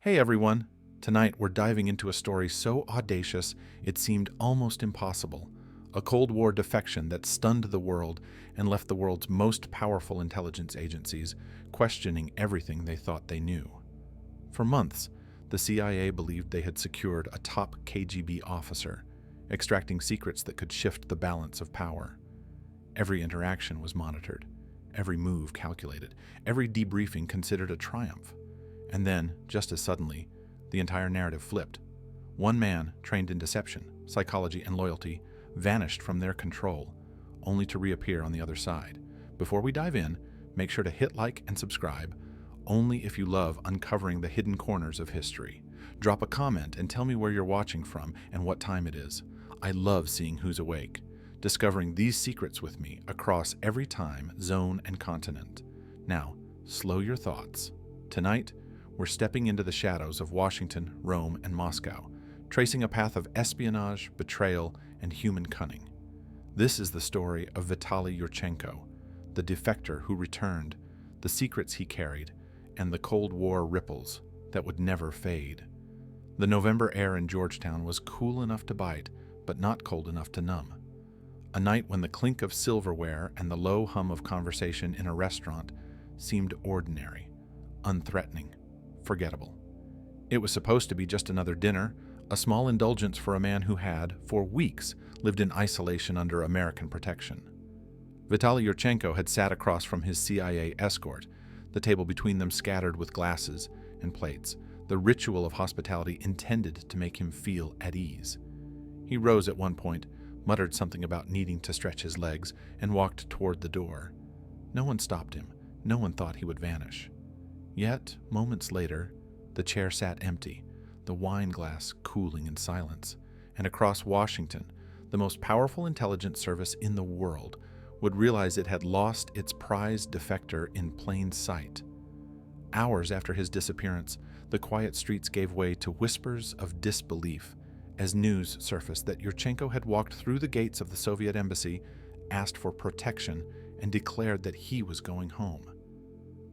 Hey everyone! Tonight we're diving into a story so audacious it seemed almost impossible. A Cold War defection that stunned the world and left the world's most powerful intelligence agencies questioning everything they thought they knew. For months, the CIA believed they had secured a top KGB officer, extracting secrets that could shift the balance of power. Every interaction was monitored, every move calculated, every debriefing considered a triumph. And then, just as suddenly, the entire narrative flipped. One man, trained in deception, psychology, and loyalty, vanished from their control, only to reappear on the other side. Before we dive in, make sure to hit like and subscribe, only if you love uncovering the hidden corners of history. Drop a comment and tell me where you're watching from and what time it is. I love seeing who's awake, discovering these secrets with me across every time, zone, and continent. Now, slow your thoughts. Tonight, we're stepping into the shadows of Washington, Rome, and Moscow, tracing a path of espionage, betrayal, and human cunning. This is the story of Vitaly Yurchenko, the defector who returned, the secrets he carried, and the Cold War ripples that would never fade. The November air in Georgetown was cool enough to bite, but not cold enough to numb. A night when the clink of silverware and the low hum of conversation in a restaurant seemed ordinary, unthreatening, forgettable. It was supposed to be just another dinner, a small indulgence for a man who had, for weeks, lived in isolation under American protection. Vitaly Yurchenko had sat across from his CIA escort, the table between them scattered with glasses and plates, the ritual of hospitality intended to make him feel at ease. He rose at one point, muttered something about needing to stretch his legs, and walked toward the door. No one stopped him. No one thought he would vanish. Yet, moments later, the chair sat empty, the wine glass cooling in silence, and across Washington, the most powerful intelligence service in the world would realize it had lost its prized defector in plain sight. Hours after his disappearance, the quiet streets gave way to whispers of disbelief as news surfaced that Yurchenko had walked through the gates of the Soviet embassy, asked for protection, and declared that he was going home.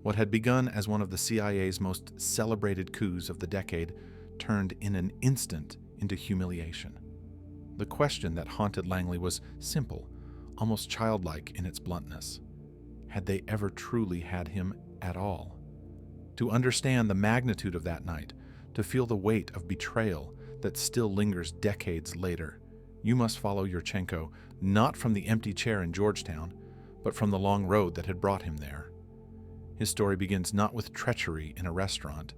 What had begun as one of the CIA's most celebrated coups of the decade turned in an instant into humiliation. The question that haunted Langley was simple, almost childlike in its bluntness. Had they ever truly had him at all? To understand the magnitude of that night, to feel the weight of betrayal that still lingers decades later, you must follow Yurchenko not from the empty chair in Georgetown, but from the long road that had brought him there. His story begins not with treachery in a restaurant,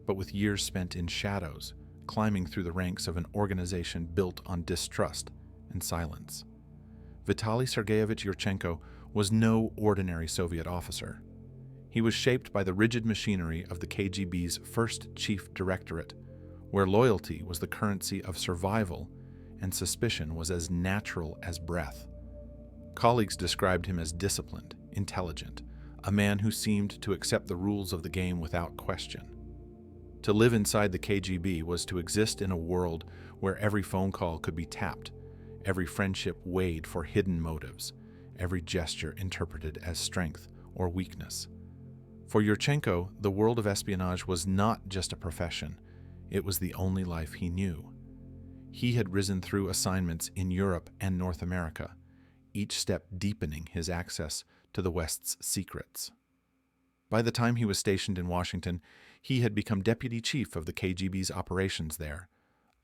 but with years spent in shadows, climbing through the ranks of an organization built on distrust and silence. Vitaly Sergeyevich Yurchenko was no ordinary Soviet officer. He was shaped by the rigid machinery of the KGB's first chief directorate, where loyalty was the currency of survival and suspicion was as natural as breath. Colleagues described him as disciplined, intelligent, a man who seemed to accept the rules of the game without question. To live inside the KGB was to exist in a world where every phone call could be tapped, every friendship weighed for hidden motives, every gesture interpreted as strength or weakness. For Yurchenko, the world of espionage was not just a profession, it was the only life he knew. He had risen through assignments in Europe and North America, each step deepening his access to the West's secrets. By the time he was stationed in Washington, he had become deputy chief of the KGB's operations there,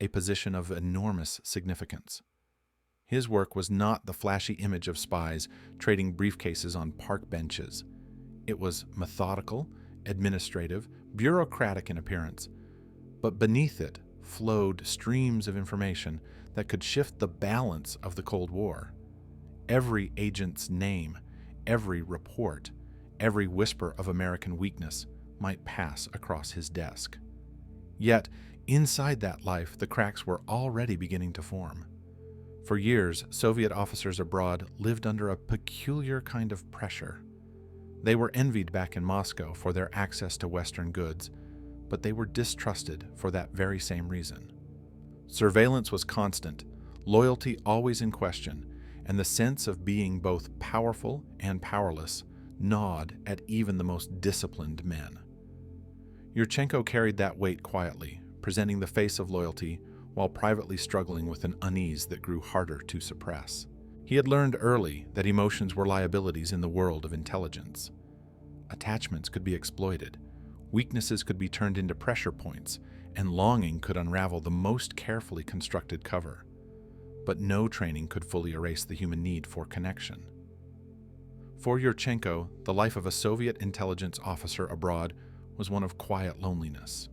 a position of enormous significance. His work was not the flashy image of spies trading briefcases on park benches. It was methodical, administrative, bureaucratic in appearance, but beneath it flowed streams of information that could shift the balance of the Cold War. Every agent's name, every report, every whisper of American weakness might pass across his desk. Yet, inside that life, the cracks were already beginning to form. For years, Soviet officers abroad lived under a peculiar kind of pressure. They were envied back in Moscow for their access to Western goods, but they were distrusted for that very same reason. Surveillance was constant, loyalty always in question, and the sense of being both powerful and powerless gnawed at even the most disciplined men. Yurchenko carried that weight quietly, presenting the face of loyalty while privately struggling with an unease that grew harder to suppress. He had learned early that emotions were liabilities in the world of intelligence. Attachments could be exploited, weaknesses could be turned into pressure points, and longing could unravel the most carefully constructed cover. But no training could fully erase the human need for connection. For Yurchenko, the life of a Soviet intelligence officer abroad was one of quiet loneliness.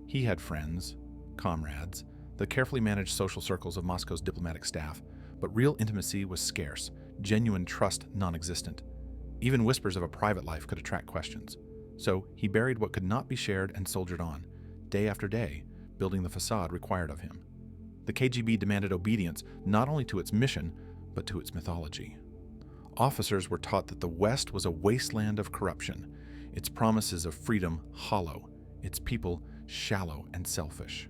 He had friends, comrades, the carefully managed social circles of Moscow's diplomatic staff, but real intimacy was scarce, genuine trust non-existent. Even whispers of a private life could attract questions. So he buried what could not be shared and soldiered on, day after day, building the facade required of him. The KGB demanded obedience not only to its mission, but to its mythology. Officers were taught that the West was a wasteland of corruption, its promises of freedom hollow, its people shallow and selfish.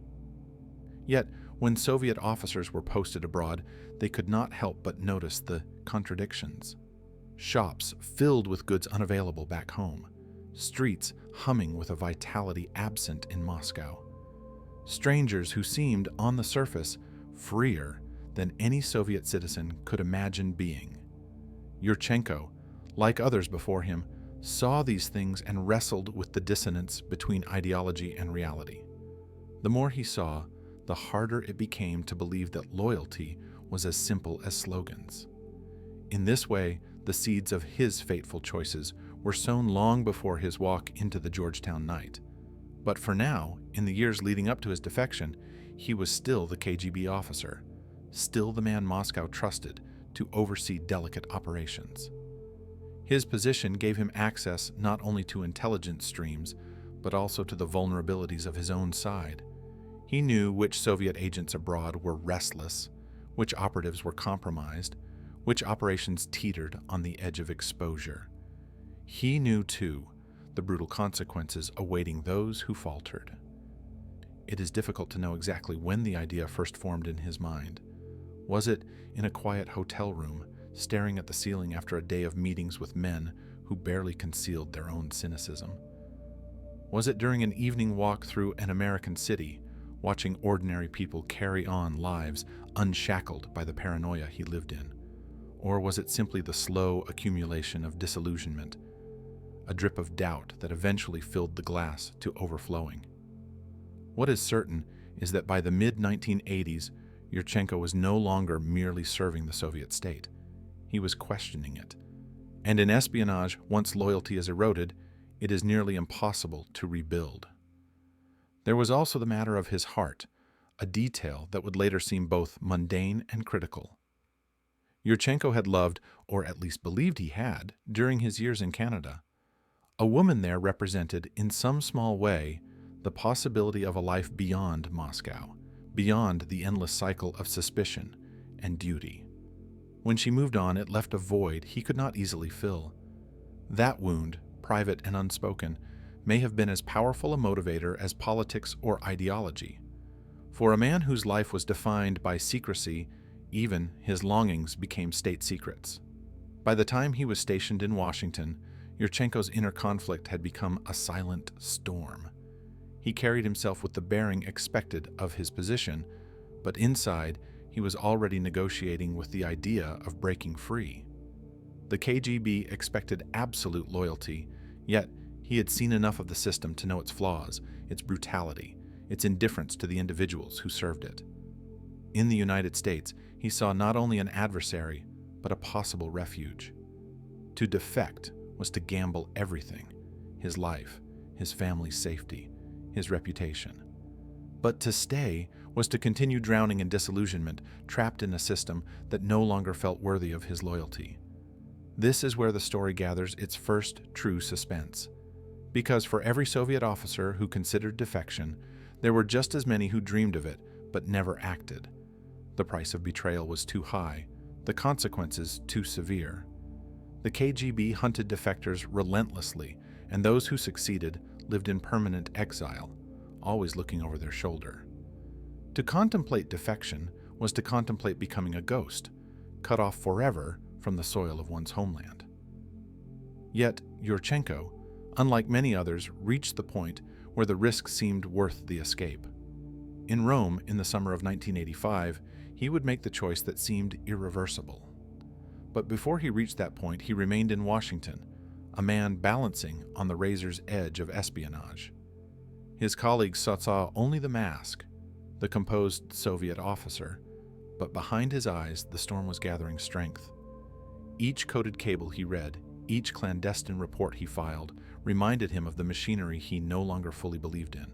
Yet, when Soviet officers were posted abroad, they could not help but notice the contradictions. Shops filled with goods unavailable back home, streets humming with a vitality absent in Moscow. Strangers who seemed, on the surface, freer than any Soviet citizen could imagine being. Yurchenko, like others before him, saw these things and wrestled with the dissonance between ideology and reality. The more he saw, the harder it became to believe that loyalty was as simple as slogans. In this way, the seeds of his fateful choices were sown long before his walk into the Georgetown night. But for now, in the years leading up to his defection, he was still the KGB officer, still the man Moscow trusted to oversee delicate operations. His position gave him access not only to intelligence streams, but also to the vulnerabilities of his own side. He knew which Soviet agents abroad were restless, which operatives were compromised, which operations teetered on the edge of exposure. He knew, too, the brutal consequences awaiting those who faltered. It is difficult to know exactly when the idea first formed in his mind. Was it in a quiet hotel room, staring at the ceiling after a day of meetings with men who barely concealed their own cynicism? Was it during an evening walk through an American city, watching ordinary people carry on lives unshackled by the paranoia he lived in? Or was it simply the slow accumulation of disillusionment, a drip of doubt that eventually filled the glass to overflowing? What is certain is that by the mid-1980s, Yurchenko was no longer merely serving the Soviet state. He was questioning it. And in espionage, once loyalty is eroded, it is nearly impossible to rebuild. There was also the matter of his heart, a detail that would later seem both mundane and critical. Yurchenko had loved, or at least believed he had, during his years in Canada. A woman there represented, in some small way, the possibility of a life beyond Moscow, beyond the endless cycle of suspicion and duty. When she moved on, it left a void he could not easily fill. That wound, private and unspoken, may have been as powerful a motivator as politics or ideology. For a man whose life was defined by secrecy, even his longings became state secrets. By the time he was stationed in Washington, Yurchenko's inner conflict had become a silent storm. He carried himself with the bearing expected of his position, but inside, he was already negotiating with the idea of breaking free. The KGB expected absolute loyalty, yet he had seen enough of the system to know its flaws, its brutality, its indifference to the individuals who served it. In the United States, he saw not only an adversary, but a possible refuge. To defect was to gamble everything: his life, his family's safety, his reputation. But to stay was to continue drowning in disillusionment, trapped in a system that no longer felt worthy of his loyalty. This is where the story gathers its first true suspense. Because for every Soviet officer who considered defection, there were just as many who dreamed of it, but never acted. The price of betrayal was too high, the consequences too severe. The KGB hunted defectors relentlessly, and those who succeeded lived in permanent exile, always looking over their shoulder. To contemplate defection was to contemplate becoming a ghost, cut off forever from the soil of one's homeland. Yet Yurchenko, unlike many others, reached the point where the risk seemed worth the escape. In Rome, in the summer of 1985, he would make the choice that seemed irreversible. But before he reached that point, he remained in Washington, a man balancing on the razor's edge of espionage. His colleagues saw only the mask, the composed Soviet officer, but behind his eyes the storm was gathering strength. Each coded cable he read, each clandestine report he filed, reminded him of the machinery he no longer fully believed in.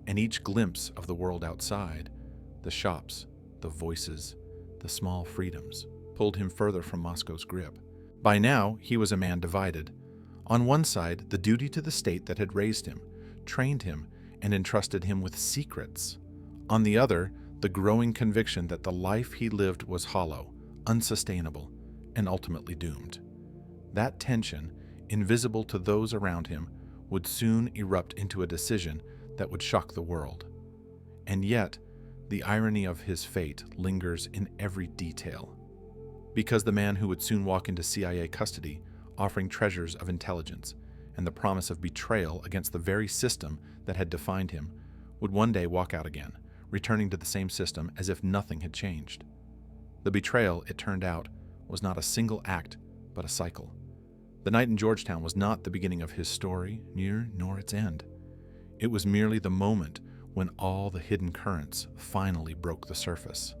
And each glimpse of the world outside, the shops, the voices, the small freedoms, pulled him further from Moscow's grip. By now, he was a man divided. On one side, the duty to the state that had raised him, trained him, and entrusted him with secrets. On the other, the growing conviction that the life he lived was hollow, unsustainable, and ultimately doomed. That tension, invisible to those around him, would soon erupt into a decision that would shock the world. And yet, the irony of his fate lingers in every detail. Because the man who would soon walk into CIA custody, offering treasures of intelligence and the promise of betrayal against the very system that had defined him, would one day walk out again, returning to the same system as if nothing had changed. The betrayal, it turned out, was not a single act, but a cycle. The night in Georgetown was not the beginning of his story, nor its end. It was merely the moment when all the hidden currents finally broke the surface.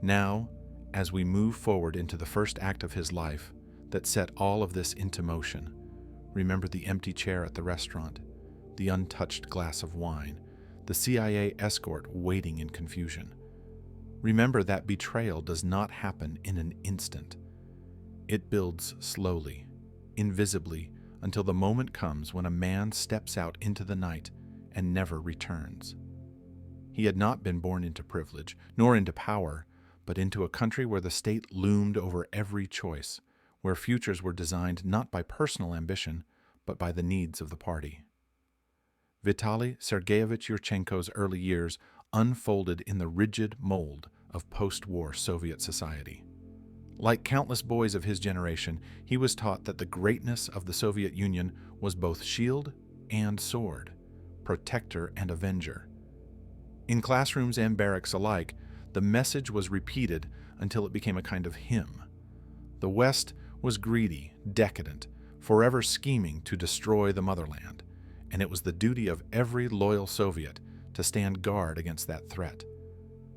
Now, as we move forward into the first act of his life that set all of this into motion, remember the empty chair at the restaurant, the untouched glass of wine, the CIA escort waiting in confusion. Remember that betrayal does not happen in an instant. It builds slowly, invisibly, until the moment comes when a man steps out into the night and never returns. He had not been born into privilege, nor into power, but into a country where the state loomed over every choice, where futures were designed not by personal ambition, but by the needs of the party. Vitaly Sergeyevich Yurchenko's early years unfolded in the rigid mold of post-war Soviet society. Like countless boys of his generation, he was taught that the greatness of the Soviet Union was both shield and sword, protector and avenger. In classrooms and barracks alike, the message was repeated until it became a kind of hymn. The West was greedy, decadent, forever scheming to destroy the motherland, and it was the duty of every loyal Soviet to stand guard against that threat.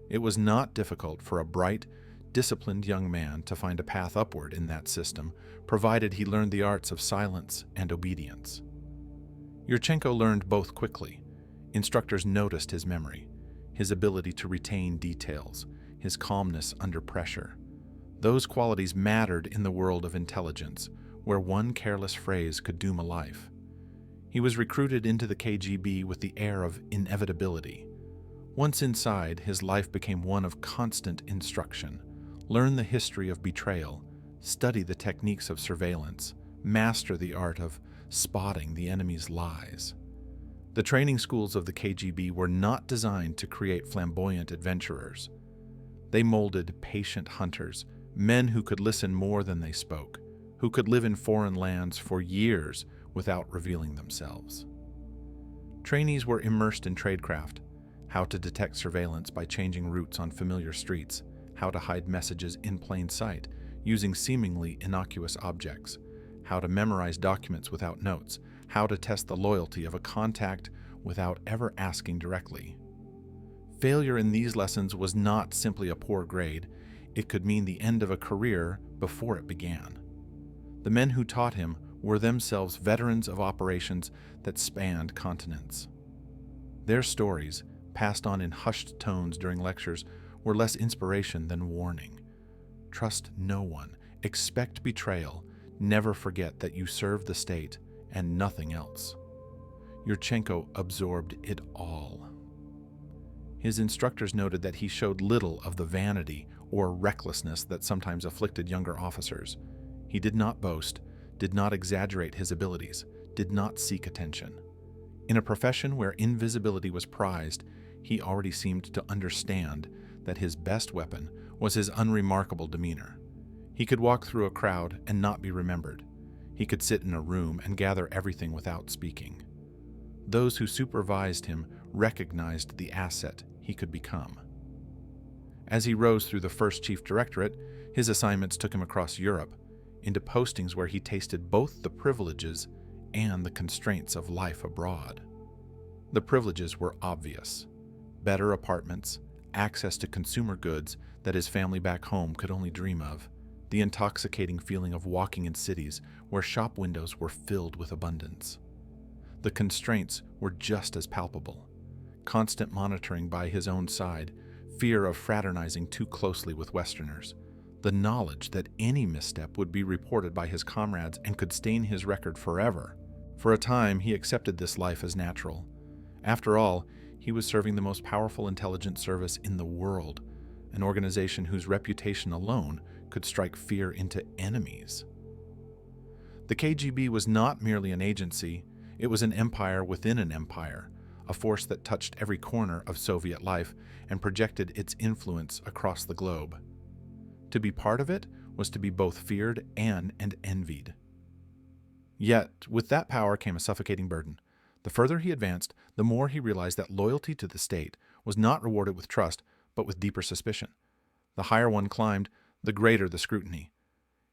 It was not difficult for a bright, disciplined young man to find a path upward in that system, provided he learned the arts of silence and obedience. Yurchenko learned both quickly. Instructors noticed his memory, his ability to retain details, his calmness under pressure. Those qualities mattered in the world of intelligence, where one careless phrase could doom a life. He was recruited into the KGB with the air of inevitability. Once inside, his life became one of constant instruction. Learn the history of betrayal, study the techniques of surveillance, master the art of spotting the enemy's lies. The training schools of the KGB were not designed to create flamboyant adventurers. They molded patient hunters, men who could listen more than they spoke, who could live in foreign lands for years without revealing themselves. Trainees were immersed in tradecraft, how to detect surveillance by changing routes on familiar streets, how to hide messages in plain sight using seemingly innocuous objects, how to memorize documents without notes, how to test the loyalty of a contact without ever asking directly. Failure in these lessons was not simply a poor grade, it could mean the end of a career before it began. The men who taught him were themselves veterans of operations that spanned continents. Their stories, passed on in hushed tones during lectures, were less inspiration than warning. Trust no one, expect betrayal, never forget that you serve the state and nothing else. Yurchenko absorbed it all. His instructors noted that he showed little of the vanity or recklessness that sometimes afflicted younger officers. He did not boast, did not exaggerate his abilities, did not seek attention. In a profession where invisibility was prized, he already seemed to understand that his best weapon was his unremarkable demeanor. He could walk through a crowd and not be remembered. He could sit in a room and gather everything without speaking. Those who supervised him recognized the asset he could become. As he rose through the first chief directorate, his assignments took him across Europe, into postings where he tasted both the privileges and the constraints of life abroad. The privileges were obvious: better apartments, access to consumer goods that his family back home could only dream of, the intoxicating feeling of walking in cities where shop windows were filled with abundance. The constraints were just as palpable: constant monitoring by his own side, fear of fraternizing too closely with Westerners, the knowledge that any misstep would be reported by his comrades and could stain his record forever. For a time, he accepted this life as natural. After all, he was serving the most powerful intelligence service in the world, an organization whose reputation alone could strike fear into enemies. The KGB was not merely an agency, it was an empire within an empire, a force that touched every corner of Soviet life and projected its influence across the globe. To be part of it was to be both feared and envied. Yet, with that power came a suffocating burden. The further he advanced, the more he realized that loyalty to the state was not rewarded with trust, but with deeper suspicion. The higher one climbed, the greater the scrutiny.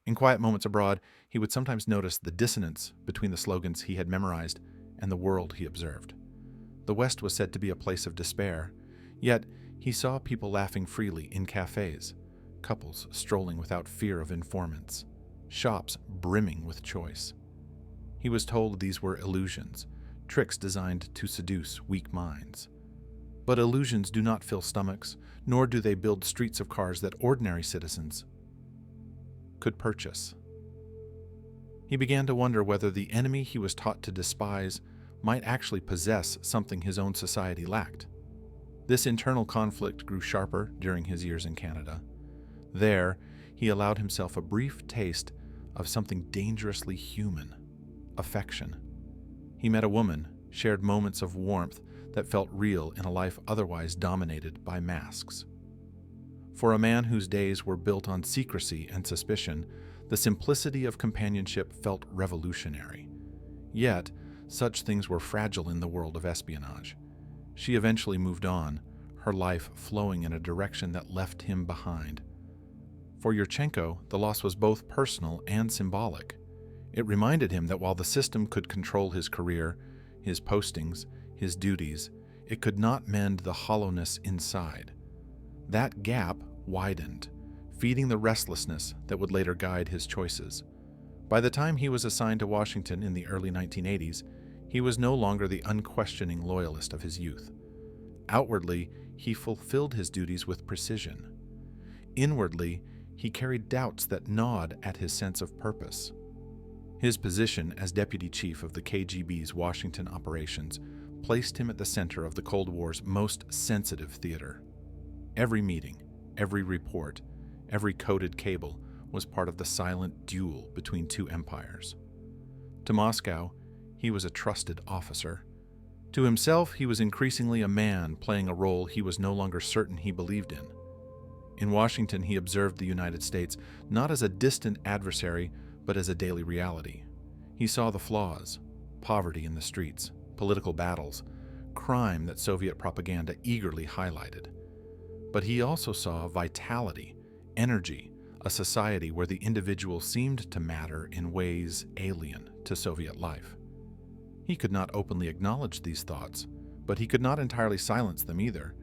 In quiet moments abroad, he would sometimes notice the dissonance between the slogans he had memorized and the world he observed. The West was said to be a place of despair, yet he saw people laughing freely in cafes, couples strolling without fear of informants, shops brimming with choice. He was told these were illusions, tricks designed to seduce weak minds. But illusions do not fill stomachs, nor do they build streets of cars that ordinary citizens could purchase. He began to wonder whether the enemy he was taught to despise might actually possess something his own society lacked. This internal conflict grew sharper during his years in Canada. There, he allowed himself a brief taste of something dangerously human: affection. He met a woman, shared moments of warmth that felt real in a life otherwise dominated by masks. For a man whose days were built on secrecy and suspicion, the simplicity of companionship felt revolutionary. Yet, such things were fragile in the world of espionage. She eventually moved on, her life flowing in a direction that left him behind. For Yurchenko, the loss was both personal and symbolic. It reminded him that while the system could control his career, his postings, his duties, it could not mend the hollowness inside. That gap widened, feeding the restlessness that would later guide his choices. By the time he was assigned to Washington in the early 1980s, he was no longer the unquestioning loyalist of his youth. Outwardly, he fulfilled his duties with precision. Inwardly, he carried doubts that gnawed at his sense of purpose. His position as deputy chief of the KGB's Washington operations placed him at the center of the Cold War's most sensitive theater. Every meeting, every report, every coded cable was part of the silent duel between two empires. To Moscow, he was a trusted officer. To himself, he was increasingly a man playing a role he was no longer certain he believed in. In Washington, he observed the United States not as a distant adversary, but as a daily reality. He saw the flaws: poverty in the streets, political battles, crime that Soviet propaganda eagerly highlighted. But he also saw vitality, energy, a society where the individual seemed to matter in ways alien to Soviet life. He could not openly acknowledge these thoughts, but he could not entirely silence them either.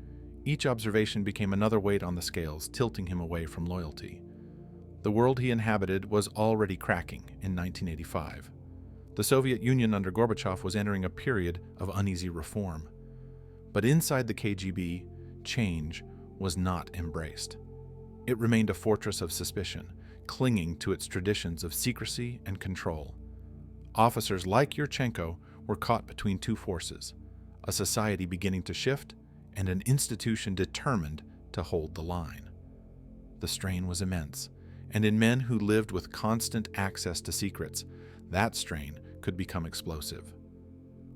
Each observation became another weight on the scales, tilting him away from loyalty. The world he inhabited was already cracking in 1985. The Soviet Union under Gorbachev was entering a period of uneasy reform. But inside the KGB, change was not embraced. It remained a fortress of suspicion, clinging to its traditions of secrecy and control. Officers like Yurchenko were caught between two forces: a society beginning to shift and an institution determined to hold the line. The strain was immense, and in men who lived with constant access to secrets, that strain could become explosive.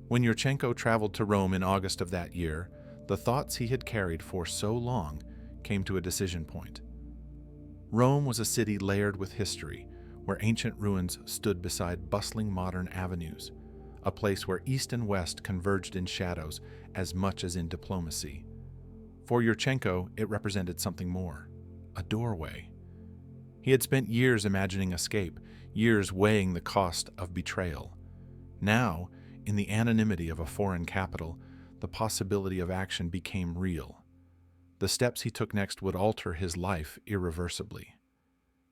When Yurchenko traveled to Rome in August of that year, the thoughts he had carried for so long came to a decision point. Rome was a city layered with history, where ancient ruins stood beside bustling modern avenues, a place where East and West converged in shadows as much as in diplomacy. For Yurchenko, it represented something more, a doorway. He had spent years imagining escape, years weighing the cost of betrayal. Now, in the anonymity of a foreign capital, the possibility of action became real. The steps he took next would alter his life irreversibly.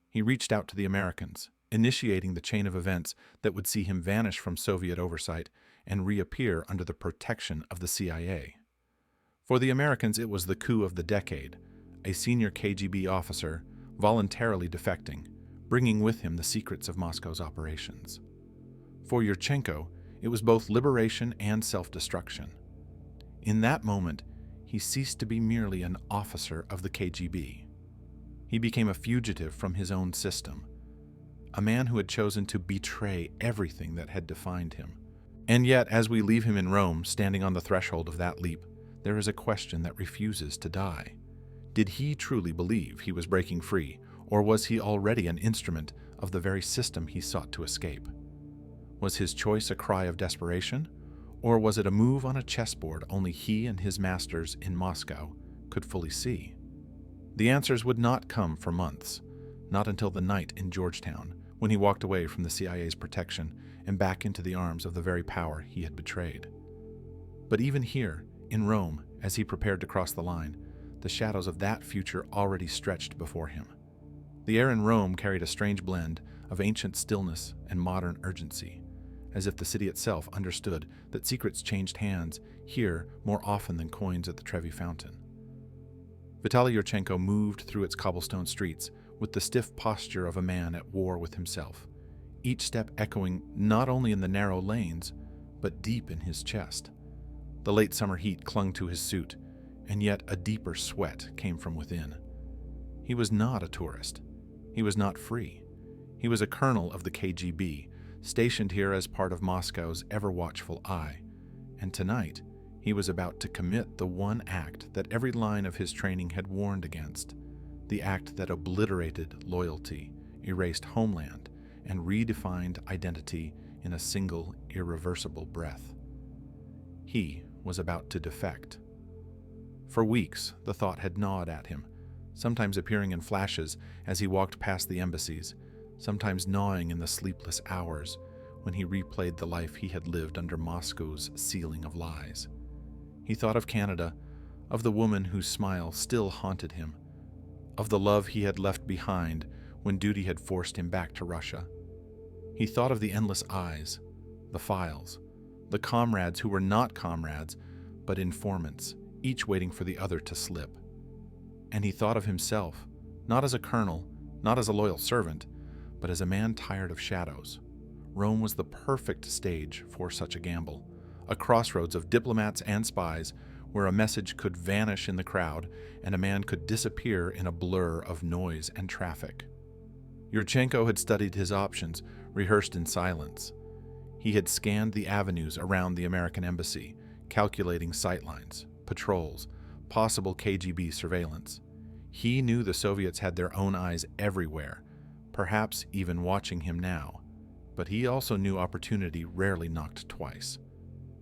He reached out to the Americans, initiating the chain of events that would see him vanish from Soviet oversight and reappear under the protection of the CIA. For the Americans, it was the coup of the decade, a senior KGB officer voluntarily defecting, bringing with him the secrets of Moscow's operations. For Yurchenko, it was both liberation and self-destruction. In that moment, he ceased to be merely an officer of the KGB. He became a fugitive from his own system, a man who had chosen to betray everything that had defined him. And yet, as we leave him in Rome, standing on the threshold of that leap, there is a question that refuses to die. Did he truly believe he was breaking free, or was he already an instrument of the very system he sought to escape? Was his choice a cry of desperation, or was it a move on a chessboard only he and his masters in Moscow could fully see? The answers would not come for months, not until the night in Georgetown, when he walked away from the CIA's protection and back into the arms of the very power he had betrayed. But even here, in Rome, as he prepared to cross the line, the shadows of that future already stretched before him. The air in Rome carried a strange blend of ancient stillness and modern urgency, as if the city itself understood that secrets changed hands here more often than coins at the Trevi fountain. Vitaly Yurchenko moved through its cobblestone streets with the stiff posture of a man at war with himself, each step echoing not only in the narrow lanes, but deep in his chest. The late summer heat clung to his suit, and yet a deeper sweat came from within. He was not a tourist. He was not free. He was a colonel of the KGB, stationed here as part of Moscow's ever-watchful eye, and tonight he was about to commit the one act that every line of his training had warned against, the act that obliterated loyalty, erased homeland, and redefined identity in a single, irreversible breath. He was about to defect. For weeks, the thought had gnawed at him, sometimes appearing in flashes as he walked past the embassies, sometimes gnawing in the sleepless hours when he replayed the life he had lived under Moscow's ceiling of lies. He thought of Canada, of the woman whose smile still haunted him, of the love he had left behind when duty had forced him back to Russia. He thought of the endless eyes, the files, the comrades who were not comrades, but informants, each waiting for the other to slip. And he thought of himself, not as a colonel, not as a loyal servant, but as a man tired of shadows. Rome was the perfect stage for such a gamble, a crossroads of diplomats and spies where a message could vanish in the crowd and a man could disappear in a blur of noise and traffic. Yurchenko had studied his options, rehearsed in silence. He had scanned the avenues around the American embassy, calculating sightlines, patrols, possible KGB surveillance. He knew the Soviets had their own eyes everywhere, perhaps even watching him now. But he also knew opportunity rarely knocked twice.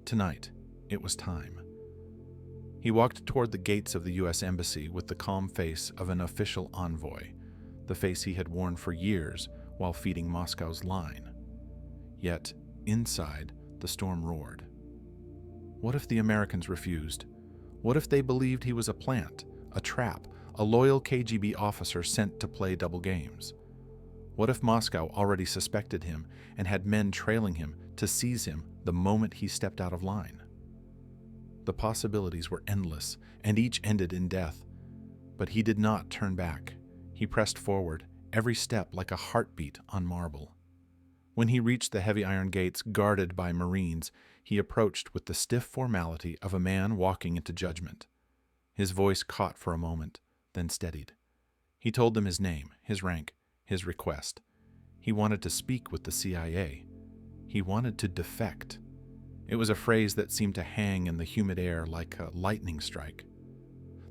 Tonight, it was time. He walked toward the gates of the U.S. Embassy with the calm face of an official envoy, the face he had worn for years while feeding Moscow's line. Yet, inside, the storm roared. What if the Americans refused? What if they believed he was a plant, a trap, a loyal KGB officer sent to play double games? What if Moscow already suspected him and had men trailing him to seize him the moment he stepped out of line? The possibilities were endless, and each ended in death. But he did not turn back. He pressed forward, every step like a heartbeat on marble. When he reached the heavy iron gates guarded by Marines, he approached with the stiff formality of a man walking into judgment. His voice caught for a moment, then steadied. He told them his name, his rank, his request. He wanted to speak with the CIA. He wanted to defect. It was a phrase that seemed to hang in the humid air like a lightning strike.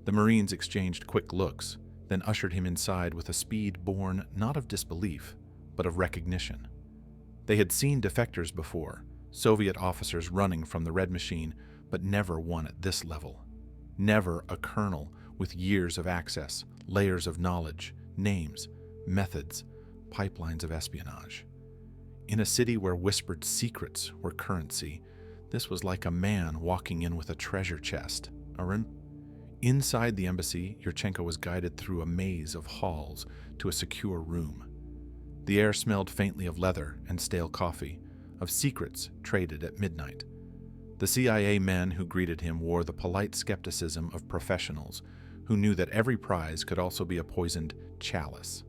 The Marines exchanged quick looks, then ushered him inside with a speed born not of disbelief, but of recognition. They had seen defectors before, Soviet officers running from the Red Machine, but never one at this level. Never a colonel with years of access, layers of knowledge, names, methods, pipelines of espionage. In a city where whispered secrets were currency, this was like a man walking in with a treasure chest. Inside the embassy, Yurchenko was guided through a maze of halls to a secure room. The air smelled faintly of leather and stale coffee, of secrets traded at midnight. The CIA men who greeted him wore the polite skepticism of professionals who knew that every prize could also be a poisoned chalice.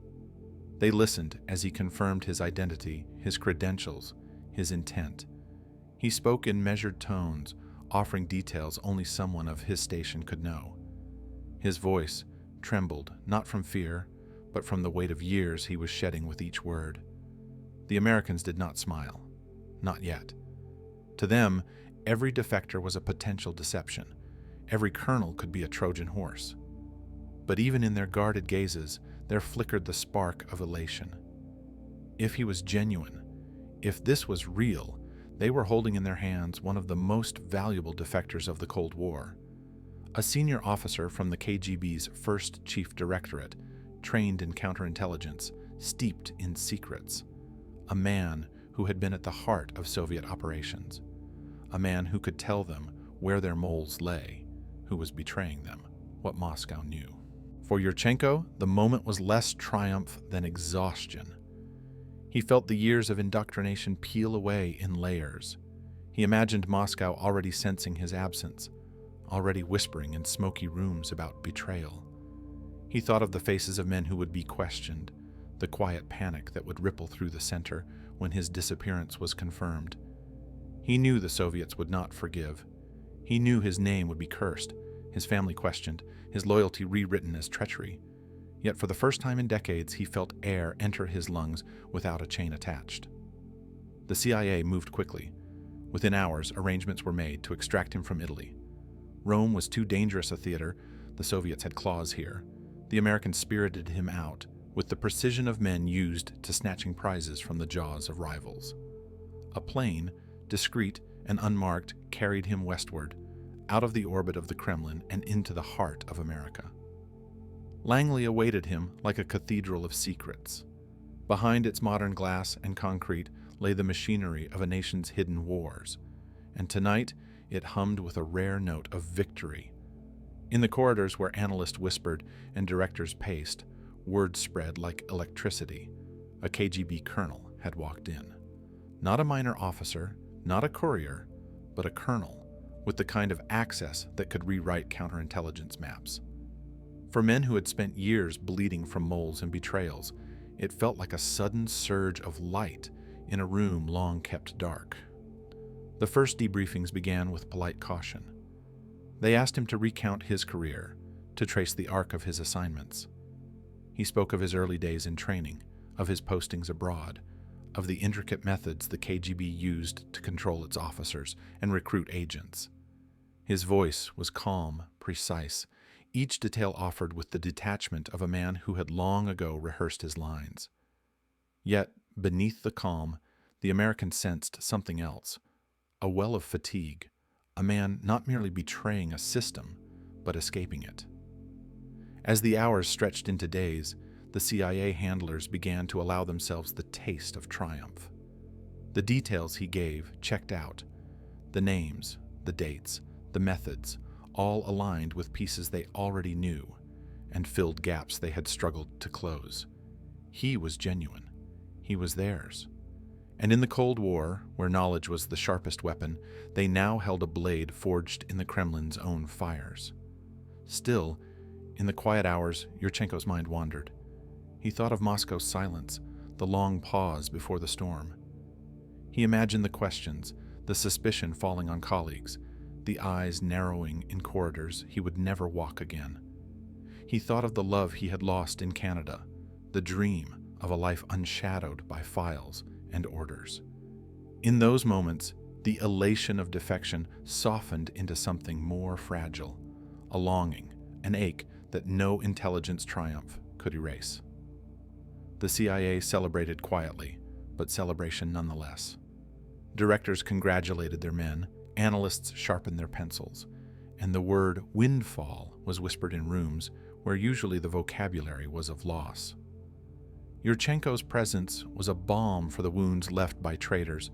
They listened as he confirmed his identity, his credentials, his intent. He spoke in measured tones, offering details only someone of his station could know. His voice trembled, not from fear, but from the weight of years he was shedding with each word. The Americans did not smile. Not yet. To them, every defector was a potential deception. Every colonel could be a Trojan horse. But even in their guarded gazes, there flickered the spark of elation. If he was genuine, if this was real, they were holding in their hands one of the most valuable defectors of the Cold War. A senior officer from the KGB's first chief directorate, trained in counterintelligence, steeped in secrets. A man who had been at the heart of Soviet operations. A man who could tell them where their moles lay, who was betraying them, what Moscow knew. For Yurchenko, the moment was less triumph than exhaustion. He felt the years of indoctrination peel away in layers. He imagined Moscow already sensing his absence, already whispering in smoky rooms about betrayal. He thought of the faces of men who would be questioned, the quiet panic that would ripple through the center when his disappearance was confirmed. He knew the Soviets would not forgive. He knew his name would be cursed, his family questioned, his loyalty rewritten as treachery. Yet for the first time in decades, he felt air enter his lungs without a chain attached. The CIA moved quickly. Within hours, arrangements were made to extract him from Italy. Rome was too dangerous a theater. The Soviets had claws here. The Americans spirited him out with the precision of men used to snatching prizes from the jaws of rivals. A plane, discreet and unmarked, carried him westward, out of the orbit of the Kremlin and into the heart of America. Langley awaited him like a cathedral of secrets. Behind its modern glass and concrete lay the machinery of a nation's hidden wars, and tonight it hummed with a rare note of victory. In the corridors where analysts whispered and directors paced, word spread like electricity. A KGB colonel had walked in. Not a minor officer, not a courier, but a colonel, with the kind of access that could rewrite counterintelligence maps. For men who had spent years bleeding from moles and betrayals, it felt like a sudden surge of light in a room long kept dark. The first debriefings began with polite caution. They asked him to recount his career, to trace the arc of his assignments. He spoke of his early days in training, of his postings abroad, of the intricate methods the KGB used to control its officers and recruit agents. His voice was calm, precise, each detail offered with the detachment of a man who had long ago rehearsed his lines. Yet, beneath the calm, the American sensed something else, a well of fatigue, a man not merely betraying a system, but escaping it. As the hours stretched into days, the CIA handlers began to allow themselves the taste of triumph. The details he gave checked out. The names, the dates, the methods, all aligned with pieces they already knew and filled gaps they had struggled to close. He was genuine. He was theirs. And in the Cold War, where knowledge was the sharpest weapon, they now held a blade forged in the Kremlin's own fires. Still, in the quiet hours, Yurchenko's mind wandered. He thought of Moscow's silence, the long pause before the storm. He imagined the questions, the suspicion falling on colleagues, the eyes narrowing in corridors he would never walk again. He thought of the love he had lost in Canada, the dream of a life unshadowed by files and orders. In those moments, the elation of defection softened into something more fragile, a longing, an ache that no intelligence triumph could erase. The CIA celebrated quietly, but celebration nonetheless. Directors congratulated their men, analysts sharpened their pencils, and the word windfall was whispered in rooms where usually the vocabulary was of loss. Yurchenko's presence was a balm for the wounds left by traitors,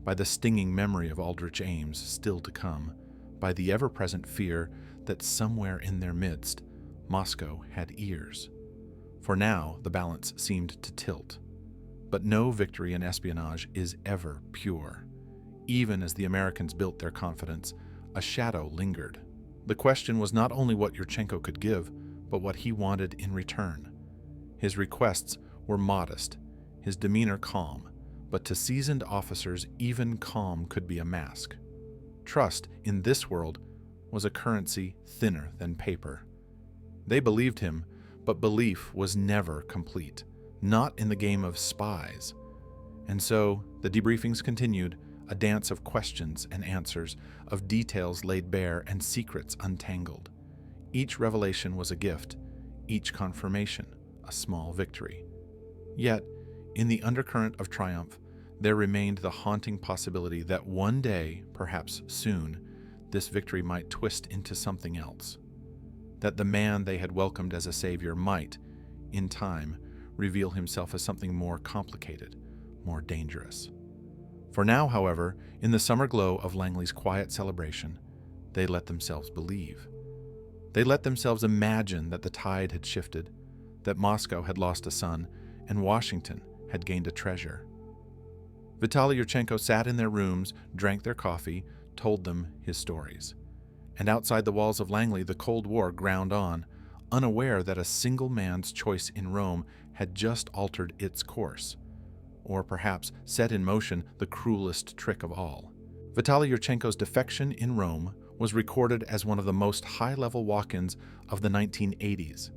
by the stinging memory of Aldrich Ames still to come, by the ever-present fear that somewhere in their midst, Moscow had ears. For now, the balance seemed to tilt. But no victory in espionage is ever pure. Even as the Americans built their confidence, a shadow lingered. The question was not only what Yurchenko could give, but what he wanted in return. His requests were modest, his demeanor calm, but to seasoned officers, even calm could be a mask. Trust, in this world, was a currency thinner than paper. They believed him, but belief was never complete, not in the game of spies. And so, the debriefings continued, a dance of questions and answers, of details laid bare and secrets untangled. Each revelation was a gift, each confirmation a small victory. Yet, in the undercurrent of triumph, there remained the haunting possibility that one day, perhaps soon, this victory might twist into something else. That the man they had welcomed as a savior might, in time, reveal himself as something more complicated, more dangerous. For now, however, in the summer glow of Langley's quiet celebration, they let themselves believe. They let themselves imagine that the tide had shifted, that Moscow had lost a son, and Washington had gained a treasure. Vitaly Yurchenko sat in their rooms, drank their coffee, told them his stories. And outside the walls of Langley, the Cold War ground on, unaware that a single man's choice in Rome had just altered its course, or perhaps set in motion the cruelest trick of all. Vitaly Yurchenko's defection in Rome was recorded as one of the most high-level walk-ins of the 1980s.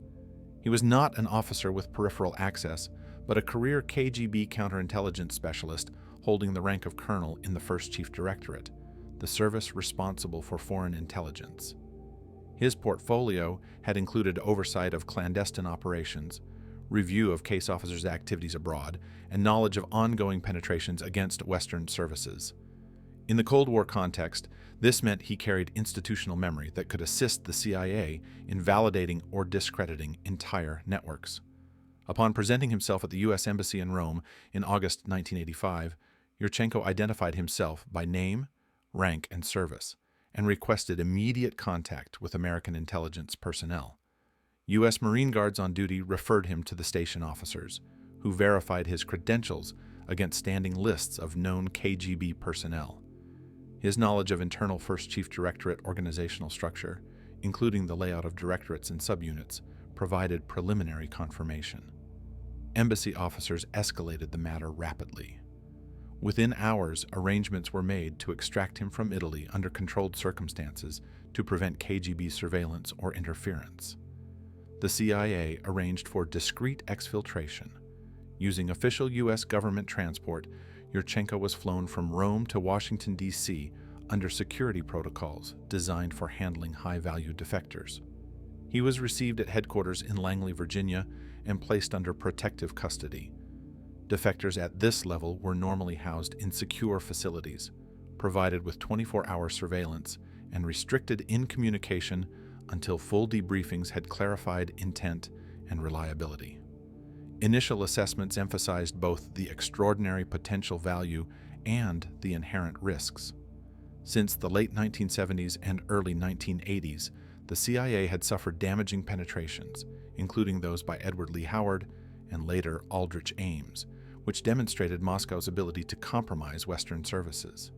He was not an officer with peripheral access, but a career KGB counterintelligence specialist holding the rank of colonel in the First Chief Directorate, the service responsible for foreign intelligence. His portfolio had included oversight of clandestine operations, review of case officers' activities abroad, and knowledge of ongoing penetrations against Western services. In the Cold War context, this meant he carried institutional memory that could assist the CIA in validating or discrediting entire networks. Upon presenting himself at the U.S. Embassy in Rome in August 1985, Yurchenko identified himself by name, rank, and service, and requested immediate contact with American intelligence personnel. U.S. Marine Guards on duty referred him to the station officers, who verified his credentials against standing lists of known KGB personnel. His knowledge of internal First Chief Directorate organizational structure, including the layout of directorates and subunits, provided preliminary confirmation. Embassy officers escalated the matter rapidly. Within hours, arrangements were made to extract him from Italy under controlled circumstances to prevent KGB surveillance or interference. The CIA arranged for discreet exfiltration. Using official U.S. government transport, Yurchenko was flown from Rome to Washington, D.C. under security protocols designed for handling high-value defectors. He was received at headquarters in Langley, Virginia, and placed under protective custody. Defectors at this level were normally housed in secure facilities, provided with 24-hour surveillance, and restricted in communication until full debriefings had clarified intent and reliability. Initial assessments emphasized both the extraordinary potential value and the inherent risks. Since the late 1970s and early 1980s, the CIA had suffered damaging penetrations, including those by Edward Lee Howard and later Aldrich Ames, which demonstrated Moscow's ability to compromise Western services.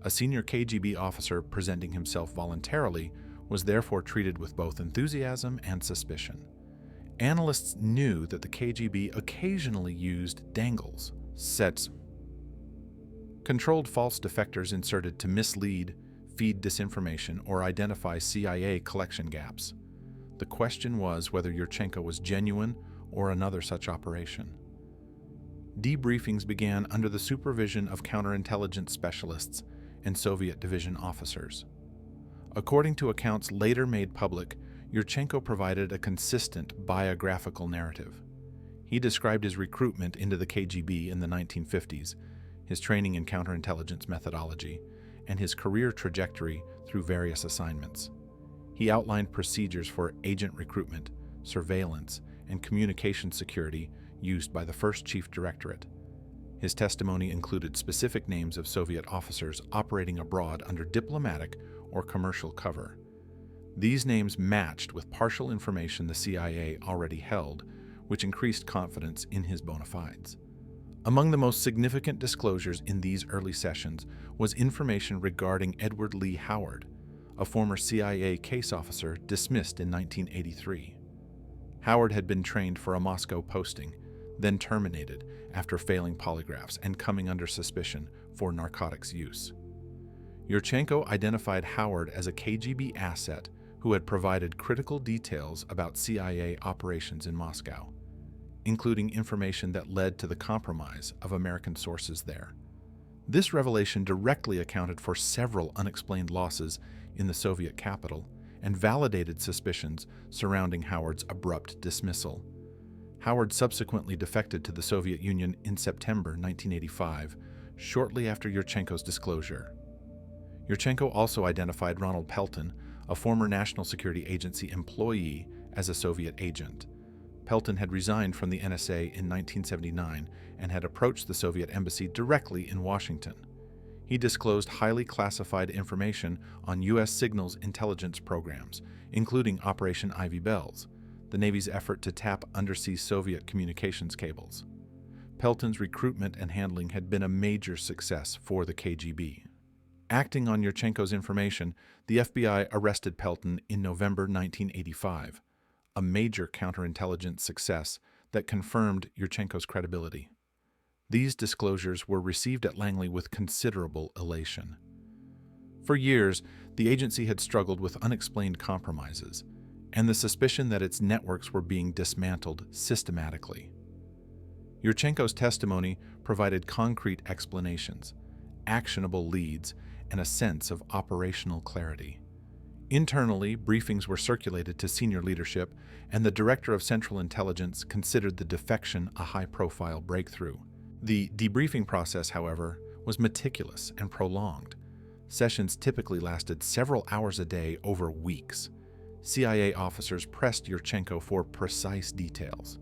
A senior KGB officer presenting himself voluntarily was therefore treated with both enthusiasm and suspicion. Analysts knew that the KGB occasionally used dangles, sets, controlled false defectors inserted to mislead, feed disinformation, or identify CIA collection gaps. The question was whether Yurchenko was genuine or another such operation. Debriefings began under the supervision of counterintelligence specialists and Soviet division officers. According to accounts later made public, Yurchenko provided a consistent biographical narrative. He described his recruitment into the KGB in the 1950s, his training in counterintelligence methodology, and his career trajectory through various assignments. He outlined procedures for agent recruitment, surveillance, and communication security used by the first Chief Directorate. His testimony included specific names of Soviet officers operating abroad under diplomatic or commercial cover. These names matched with partial information the CIA already held, which increased confidence in his bona fides. Among the most significant disclosures in these early sessions was information regarding Edward Lee Howard, a former CIA case officer dismissed in 1983. Howard had been trained for a Moscow posting, then terminated after failing polygraphs and coming under suspicion for narcotics use. Yurchenko identified Howard as a KGB asset who had provided critical details about CIA operations in Moscow, including information that led to the compromise of American sources there. This revelation directly accounted for several unexplained losses in the Soviet capital and validated suspicions surrounding Howard's abrupt dismissal. Howard subsequently defected to the Soviet Union in September 1985, shortly after Yurchenko's disclosure. Yurchenko also identified Ronald Pelton, a former National Security Agency employee, as a Soviet agent. Pelton had resigned from the NSA in 1979 and had approached the Soviet embassy directly in Washington. He disclosed highly classified information on U.S. signals intelligence programs, including Operation Ivy Bells, the Navy's effort to tap undersea Soviet communications cables. Pelton's recruitment and handling had been a major success for the KGB. Acting on Yurchenko's information, the FBI arrested Pelton in November 1985, a major counterintelligence success that confirmed Yurchenko's credibility. These disclosures were received at Langley with considerable elation. For years, the agency had struggled with unexplained compromises and the suspicion that its networks were being dismantled systematically. Yurchenko's testimony provided concrete explanations, actionable leads, and a sense of operational clarity. Internally, briefings were circulated to senior leadership, and the Director of Central Intelligence considered the defection a high-profile breakthrough. The debriefing process, however, was meticulous and prolonged. Sessions typically lasted several hours a day over weeks. CIA officers pressed Yurchenko for precise details: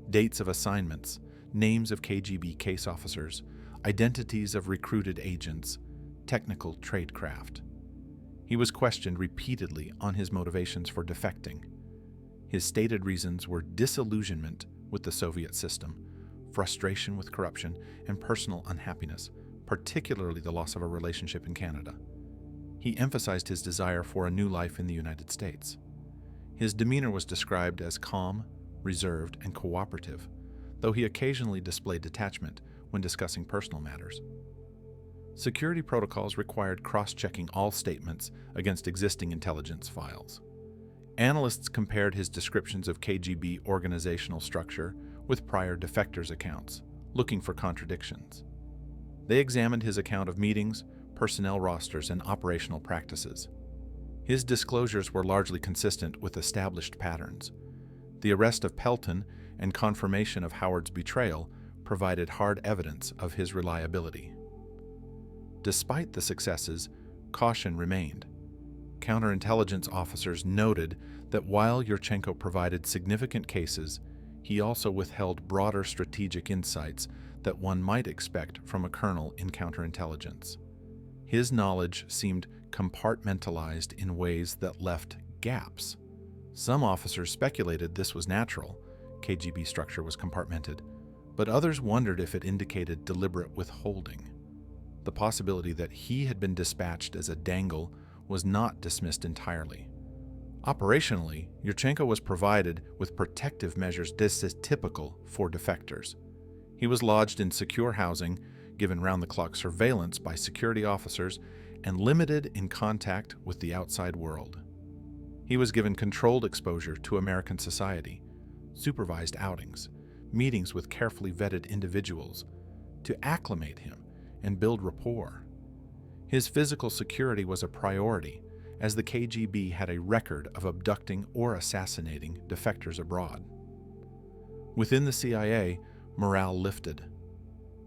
dates of assignments, names of KGB case officers, identities of recruited agents, technical tradecraft. He was questioned repeatedly on his motivations for defecting. His stated reasons were disillusionment with the Soviet system, frustration with corruption, and personal unhappiness, particularly the loss of a relationship in Canada. He emphasized his desire for a new life in the United States. His demeanor was described as calm, reserved, and cooperative, though he occasionally displayed detachment when discussing personal matters. Security protocols required cross-checking all statements against existing intelligence files. Analysts compared his descriptions of KGB organizational structure with prior defectors' accounts, looking for contradictions. They examined his account of meetings, personnel rosters, and operational practices. His disclosures were largely consistent with established patterns. The arrest of Pelton and confirmation of Howard's betrayal provided hard evidence of his reliability. Despite the successes, caution remained. Counterintelligence officers noted that while Yurchenko provided significant cases, he also withheld broader strategic insights that one might expect from a colonel in counterintelligence. His knowledge seemed compartmentalized in ways that left gaps. Some officers speculated this was natural, KGB structure was compartmented, but others wondered if it indicated deliberate withholding. The possibility that he had been dispatched as a dangle was not dismissed entirely. Operationally, Yurchenko was provided with protective measures typical for defectors. He was lodged in secure housing, given round-the-clock surveillance by security officers, and limited in contact with the outside world. He was given controlled exposure to American society, supervised outings, meetings with carefully vetted individuals, to acclimate him and build rapport. His physical security was a priority, as the KGB had a record of abducting or assassinating defectors abroad. Within the CIA, morale lifted.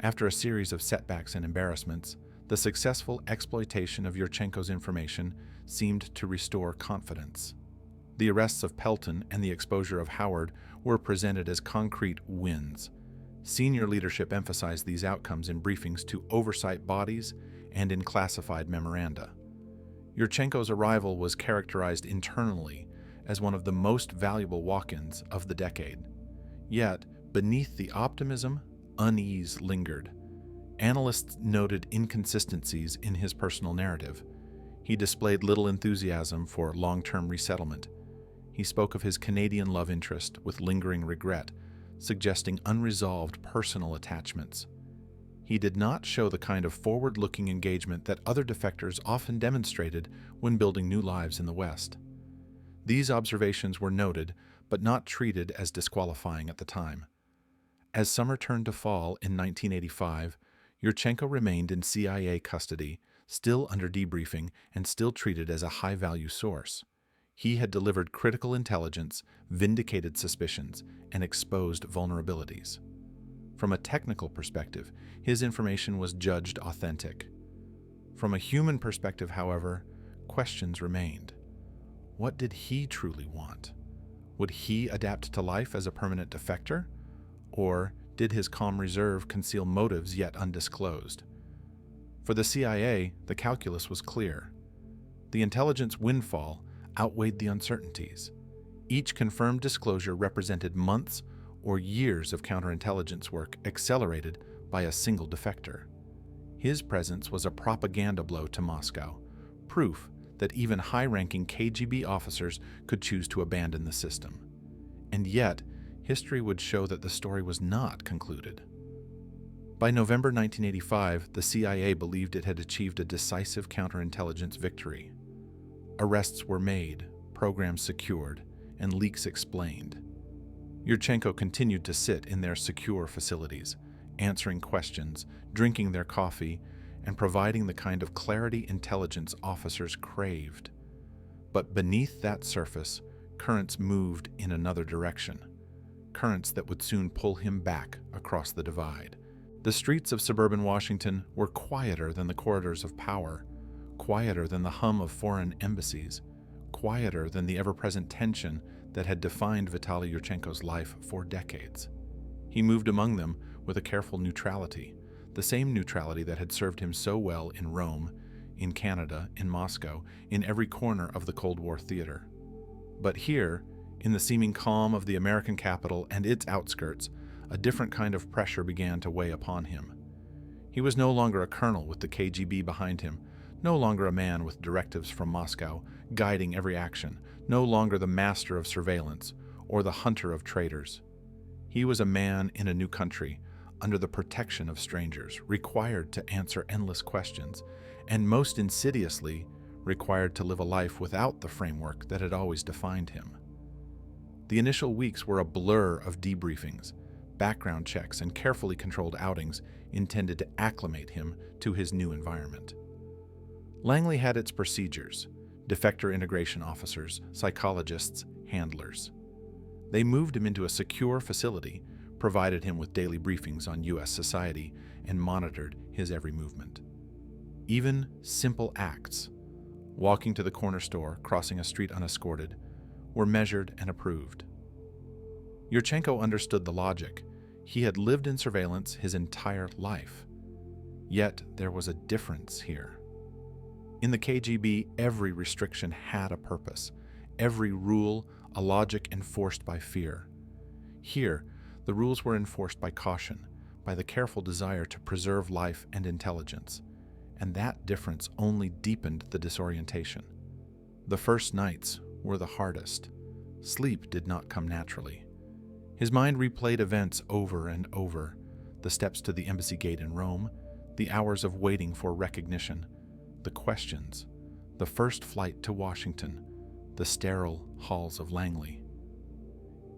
After a series of setbacks and embarrassments, the successful exploitation of Yurchenko's information seemed to restore confidence. The arrests of Pelton and the exposure of Howard were presented as concrete wins. Senior leadership emphasized these outcomes in briefings to oversight bodies and in classified memoranda. Yurchenko's arrival was characterized internally as one of the most valuable walk-ins of the decade. Yet, beneath the optimism, unease lingered. Analysts noted inconsistencies in his personal narrative. He displayed little enthusiasm for long-term resettlement. He spoke of his Canadian love interest with lingering regret, suggesting unresolved personal attachments. He did not show the kind of forward-looking engagement that other defectors often demonstrated when building new lives in the West. These observations were noted, but not treated as disqualifying at the time. As summer turned to fall in 1985, Yurchenko remained in CIA custody, still under debriefing and still treated as a high-value source. He had delivered critical intelligence, vindicated suspicions, and exposed vulnerabilities. From a technical perspective, his information was judged authentic. From a human perspective, however, questions remained. What did he truly want? Would he adapt to life as a permanent defector? Or did his calm reserve conceal motives yet undisclosed? For the CIA, the calculus was clear. The intelligence windfall outweighed the uncertainties. Each confirmed disclosure represented months or years of counterintelligence work accelerated by a single defector. His presence was a propaganda blow to Moscow, proof that even high-ranking KGB officers could choose to abandon the system. And yet, history would show that the story was not concluded. By November 1985, the CIA believed it had achieved a decisive counterintelligence victory. Arrests were made, programs secured, and leaks explained. Yurchenko continued to sit in their secure facilities, answering questions, drinking their coffee, and providing the kind of clarity intelligence officers craved. But beneath that surface, currents moved in another direction, currents that would soon pull him back across the divide. The streets of suburban Washington were quieter than the corridors of power, quieter than the hum of foreign embassies, quieter than the ever-present tension that had defined Vitaly Yurchenko's life for decades. He moved among them with a careful neutrality, the same neutrality that had served him so well in Rome, in Canada, in Moscow, in every corner of the Cold War theater. But here, in the seeming calm of the American capital and its outskirts, a different kind of pressure began to weigh upon him. He was no longer a colonel with the KGB behind him, no longer a man with directives from Moscow guiding every action, no longer the master of surveillance or the hunter of traitors. He was a man in a new country, under the protection of strangers, required to answer endless questions, and most insidiously, required to live a life without the framework that had always defined him. The initial weeks were a blur of debriefings, background checks, and carefully controlled outings intended to acclimate him to his new environment. Langley had its procedures: defector integration officers, psychologists, handlers. They moved him into a secure facility, provided him with daily briefings on U.S. society, and monitored his every movement. Even simple acts, walking to the corner store, crossing a street unescorted, were measured and approved. Yurchenko understood the logic. He had lived in surveillance his entire life. Yet there was a difference here. In the KGB, every restriction had a purpose, every rule a logic enforced by fear. Here, the rules were enforced by caution, by the careful desire to preserve life and intelligence, and that difference only deepened the disorientation. The first nights were the hardest. Sleep did not come naturally. His mind replayed events over and over: the steps to the embassy gate in Rome, the hours of waiting for recognition, the questions, the first flight to Washington, the sterile halls of Langley.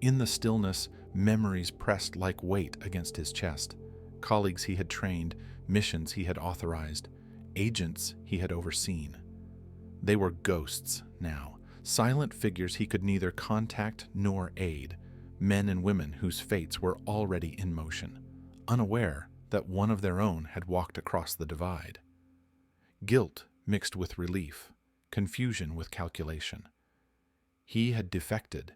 In the stillness, memories pressed like weight against his chest: colleagues he had trained, missions he had authorized, agents he had overseen. They were ghosts now, silent figures he could neither contact nor aid, men and women whose fates were already in motion, unaware that one of their own had walked across the divide. Guilt mixed with relief, confusion with calculation. He had defected,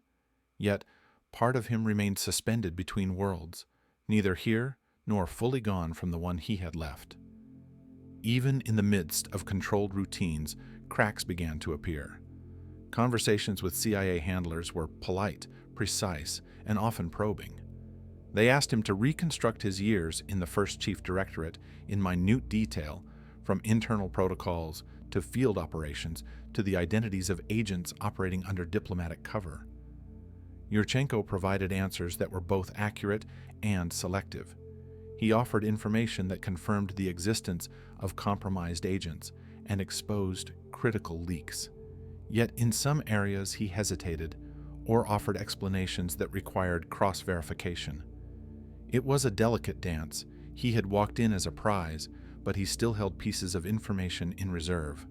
yet part of him remained suspended between worlds, neither here nor fully gone from the one he had left. Even in the midst of controlled routines, cracks began to appear. Conversations with CIA handlers were polite, precise, and often probing. They asked him to reconstruct his years in the First Chief Directorate in minute detail, from internal protocols to field operations to the identities of agents operating under diplomatic cover. Yurchenko provided answers that were both accurate and selective. He offered information that confirmed the existence of compromised agents and exposed critical leaks. Yet in some areas he hesitated or offered explanations that required cross-verification. It was a delicate dance. He had walked in as a prize, but he still held pieces of information in reserve.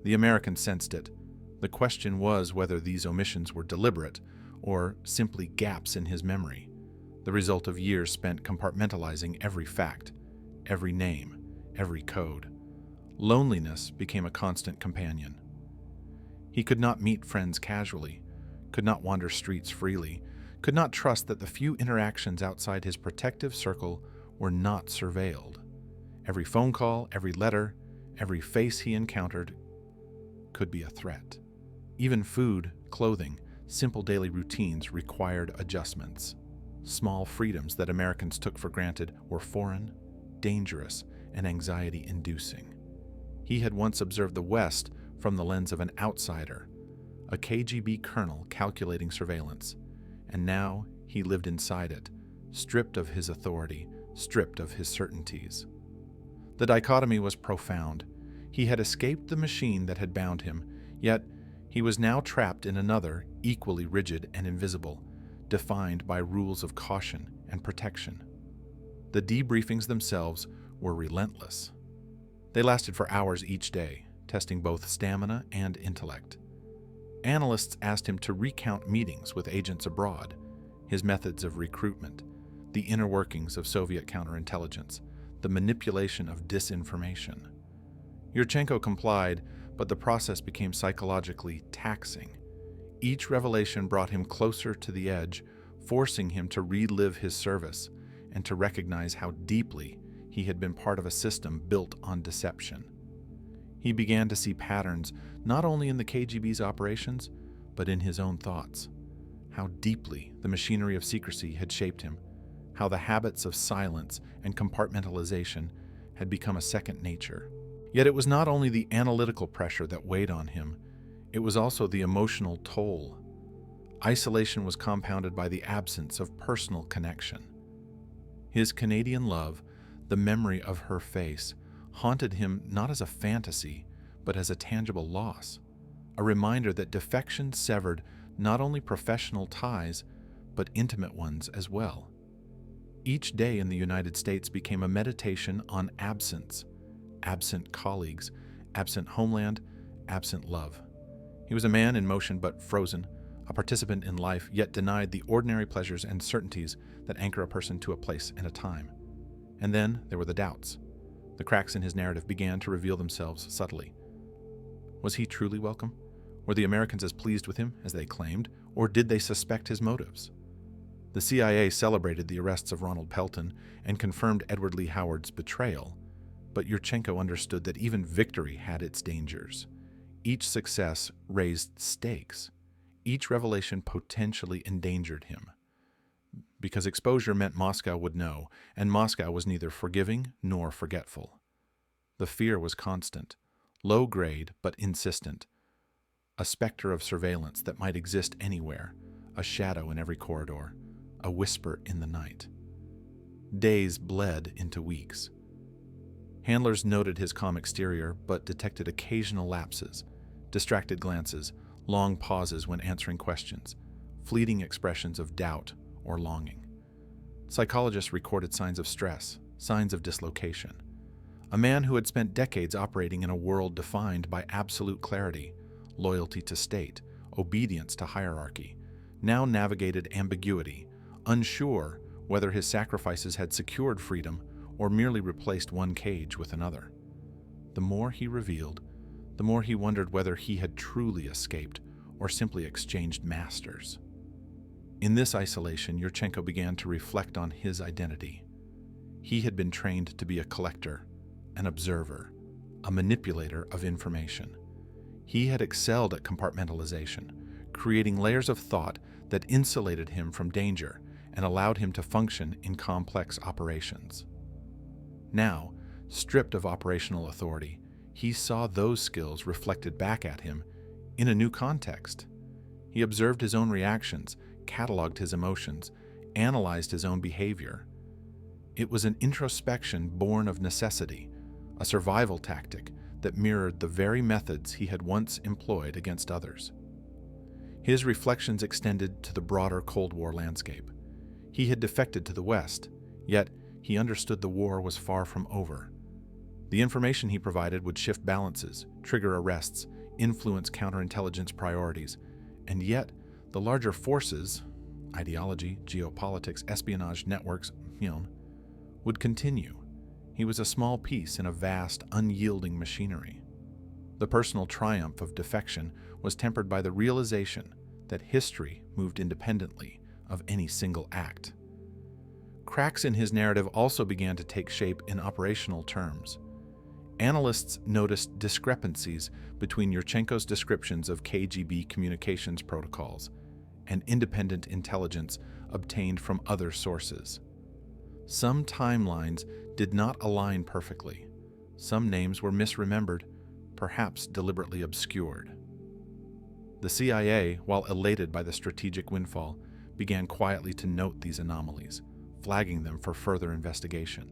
The American sensed it. The question was whether these omissions were deliberate or simply gaps in his memory, the result of years spent compartmentalizing every fact, every name, every code. Loneliness became a constant companion. He could not meet friends casually, could not wander streets freely, could not trust that the few interactions outside his protective circle were not surveilled. Every phone call, every letter, every face he encountered could be a threat. Even food, clothing, simple daily routines required adjustments. Small freedoms that Americans took for granted were foreign, dangerous, and anxiety-inducing. He had once observed the West from the lens of an outsider, a KGB colonel calculating surveillance, and now he lived inside it, stripped of his authority, stripped of his certainties. The dichotomy was profound. He had escaped the machine that had bound him, yet he was now trapped in another, equally rigid and invisible, defined by rules of caution and protection. The debriefings themselves were relentless. They lasted for hours each day, testing both stamina and intellect. Analysts asked him to recount meetings with agents abroad, his methods of recruitment, the inner workings of Soviet counterintelligence, the manipulation of disinformation. Yurchenko complied, but the process became psychologically taxing. Each revelation brought him closer to the edge, forcing him to relive his service and to recognize how deeply he had been part of a system built on deception. He began to see patterns not only in the KGB's operations, but in his own thoughts. How deeply the machinery of secrecy had shaped him, how the habits of silence and compartmentalization had become a second nature. Yet it was not only the analytical pressure that weighed on him, it was also the emotional toll. Isolation was compounded by the absence of personal connection. His Canadian love, the memory of her face, haunted him not as a fantasy, but as a tangible loss, a reminder that defection severed not only professional ties, but intimate ones as well. Each day in the United States became a meditation on absence, absent colleagues, absent homeland, absent love. He was a man in motion but frozen, a participant in life yet denied the ordinary pleasures and certainties that anchor a person to a place and a time. And then there were the doubts. The cracks in his narrative began to reveal themselves subtly. Was he truly welcome? Were the Americans as pleased with him as they claimed, or did they suspect his motives? The CIA celebrated the arrests of Ronald Pelton and confirmed Edward Lee Howard's betrayal, but Yurchenko understood that even victory had its dangers. Each success raised stakes. Each revelation potentially endangered him. Because exposure meant Moscow would know, and Moscow was neither forgiving nor forgetful. The fear was constant, low grade but insistent, a specter of surveillance that might exist anywhere, a shadow in every corridor, a whisper in the night. Days bled into weeks. Handlers noted his calm exterior but detected occasional lapses, distracted glances, long pauses when answering questions, fleeting expressions of doubt or longing. Psychologists recorded signs of stress, signs of dislocation. A man who had spent decades operating in a world defined by absolute clarity, loyalty to state, obedience to hierarchy, now navigated ambiguity, unsure whether his sacrifices had secured freedom or merely replaced one cage with another. The more he revealed, the more he wondered whether he had truly escaped or simply exchanged masters. In this isolation, Yurchenko began to reflect on his identity. He had been trained to be a collector, an observer, a manipulator of information. He had excelled at compartmentalization, creating layers of thought that insulated him from danger and allowed him to function in complex operations. Now, stripped of operational authority, he saw those skills reflected back at him in a new context. He observed his own reactions, cataloged his emotions, analyzed his own behavior. It was an introspection born of necessity, a survival tactic that mirrored the very methods he had once employed against others. His reflections extended to the broader Cold War landscape. He had defected to the West, yet he understood the war was far from over. The information he provided would shift balances, trigger arrests, influence counterintelligence priorities, and yet the larger forces, ideology, geopolitics, espionage networks, would continue. He was a small piece in a vast, unyielding machinery. The personal triumph of defection was tempered by the realization that history moved independently of any single act. Cracks in his narrative also began to take shape in operational terms. Analysts noticed discrepancies between Yurchenko's descriptions of KGB communications protocols and independent intelligence obtained from other sources. Some timelines did not align perfectly. Some names were misremembered, perhaps deliberately obscured. The CIA, while elated by the strategic windfall, began quietly to note these anomalies, flagging them for further investigation.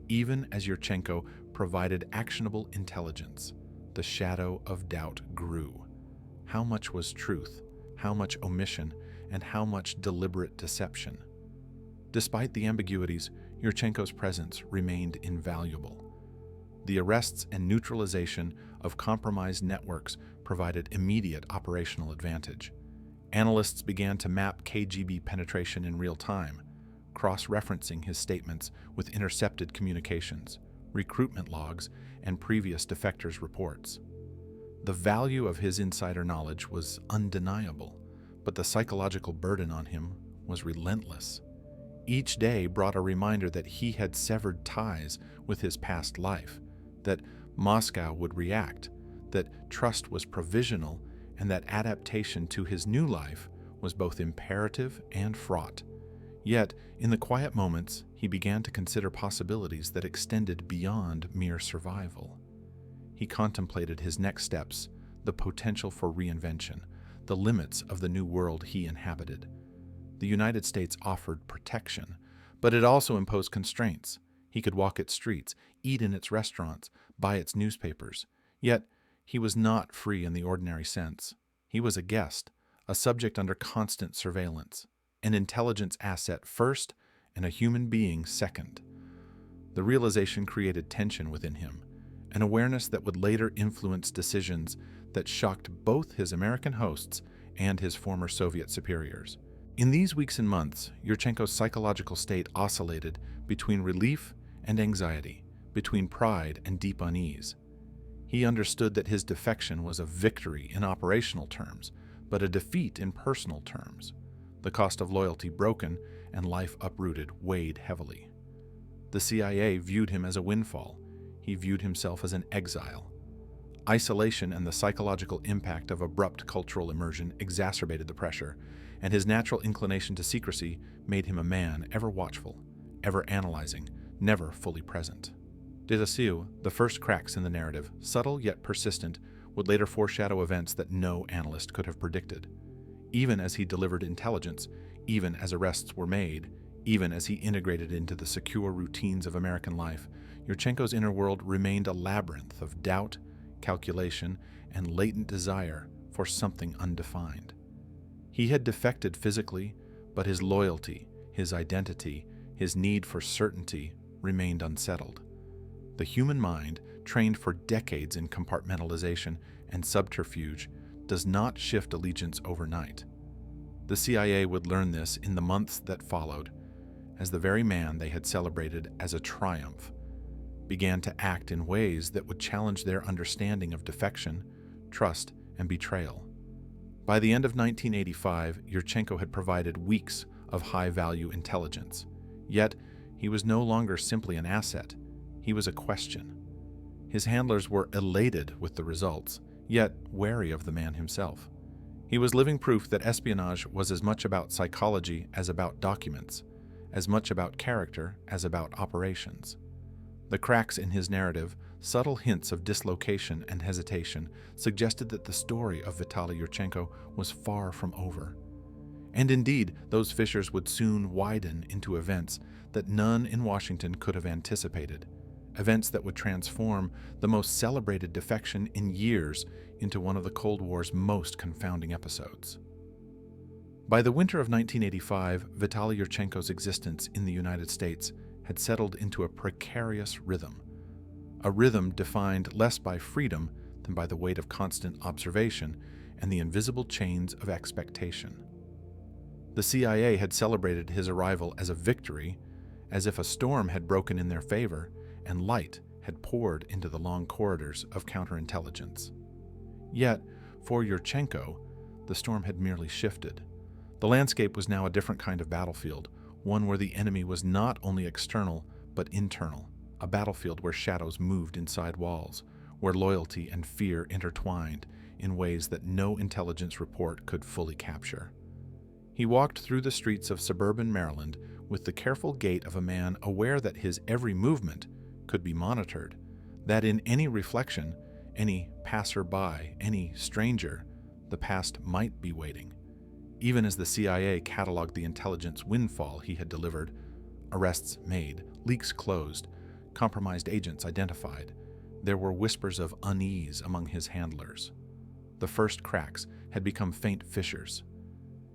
Even as Yurchenko provided actionable intelligence, the shadow of doubt grew. How much was truth, how much omission, and how much deliberate deception? Despite the ambiguities, Yurchenko's presence remained invaluable. The arrests and neutralization of compromised networks provided immediate operational advantage. Analysts began to map KGB penetration in real time, cross-referencing his statements with intercepted communications, recruitment logs, and previous defectors' reports. The value of his insider knowledge was undeniable, but the psychological burden on him was relentless. Each day brought a reminder that he had severed ties with his past life, that Moscow would react, that trust was provisional, and that adaptation to his new life was both imperative and fraught. Yet, in the quiet moments, he began to consider possibilities that extended beyond mere survival. He contemplated his next steps, the potential for reinvention, the limits of the new world he inhabited. The United States offered protection, but it also imposed constraints. He could walk its streets, eat in its restaurants, buy its newspapers. Yet, he was not free in the ordinary sense. He was a guest, a subject under constant surveillance, an intelligence asset first and a human being second. The realization created tension within him, an awareness that would later influence decisions that shocked both his American hosts and his former Soviet superiors. In these weeks and months, Yurchenko's psychological state oscillated between relief and anxiety, between pride and deep unease. He understood that his defection was a victory in operational terms, but a defeat in personal terms. The cost of loyalty broken and life uprooted weighed heavily. The CIA viewed him as a windfall. He viewed himself as an exile. Isolation and the psychological impact of abrupt cultural immersion exacerbated the pressure, and his natural inclination to secrecy made him a man ever watchful, ever analyzing, never fully present. The first cracks in the narrative, subtle yet persistent, would later foreshadow events that no analyst could have predicted. Even as he delivered intelligence, even as arrests were made, even as he integrated into the secure routines of American life, Yurchenko's inner world remained a labyrinth of doubt, calculation, and latent desire for something undefined. He had defected physically, but his loyalty, his identity, his need for certainty remained unsettled. The human mind, trained for decades in compartmentalization and subterfuge, does not shift allegiance overnight. The CIA would learn this in the months that followed, as the very man they had celebrated as a triumph began to act in ways that would challenge their understanding of defection, trust, and betrayal. By the end of 1985, Yurchenko had provided weeks of high-value intelligence. Yet, he was no longer simply an asset. He was a question. His handlers were elated with the results, yet wary of the man himself. He was living proof that espionage was as much about psychology as about documents, as much about character as about operations. The cracks in his narrative, subtle hints of dislocation and hesitation, suggested that the story of Vitaly Yurchenko was far from over. And indeed, those fissures would soon widen into events that none in Washington could have anticipated, events that would transform the most celebrated defection in years into one of the Cold War's most confounding episodes. By the winter of 1985, Vitaly Yurchenko's existence in the United States had settled into a precarious rhythm, a rhythm defined less by freedom than by the weight of constant observation and the invisible chains of expectation. The CIA had celebrated his arrival as a victory, as if a storm had broken in their favor and light had poured into the long corridors of counterintelligence. Yet, for Yurchenko, the storm had merely shifted. The landscape was now a different kind of battlefield, one where the enemy was not only external but internal, a battlefield where shadows moved inside walls, where loyalty and fear intertwined in ways that no intelligence report could fully capture. He walked through the streets of suburban Maryland with the careful gait of a man aware that his every movement could be monitored, that in any reflection, any passerby, any stranger, the past might be waiting. Even as the CIA cataloged the intelligence windfall he had delivered, arrests made, leaks closed, compromised agents identified, there were whispers of unease among his handlers. The first cracks had become faint fissures.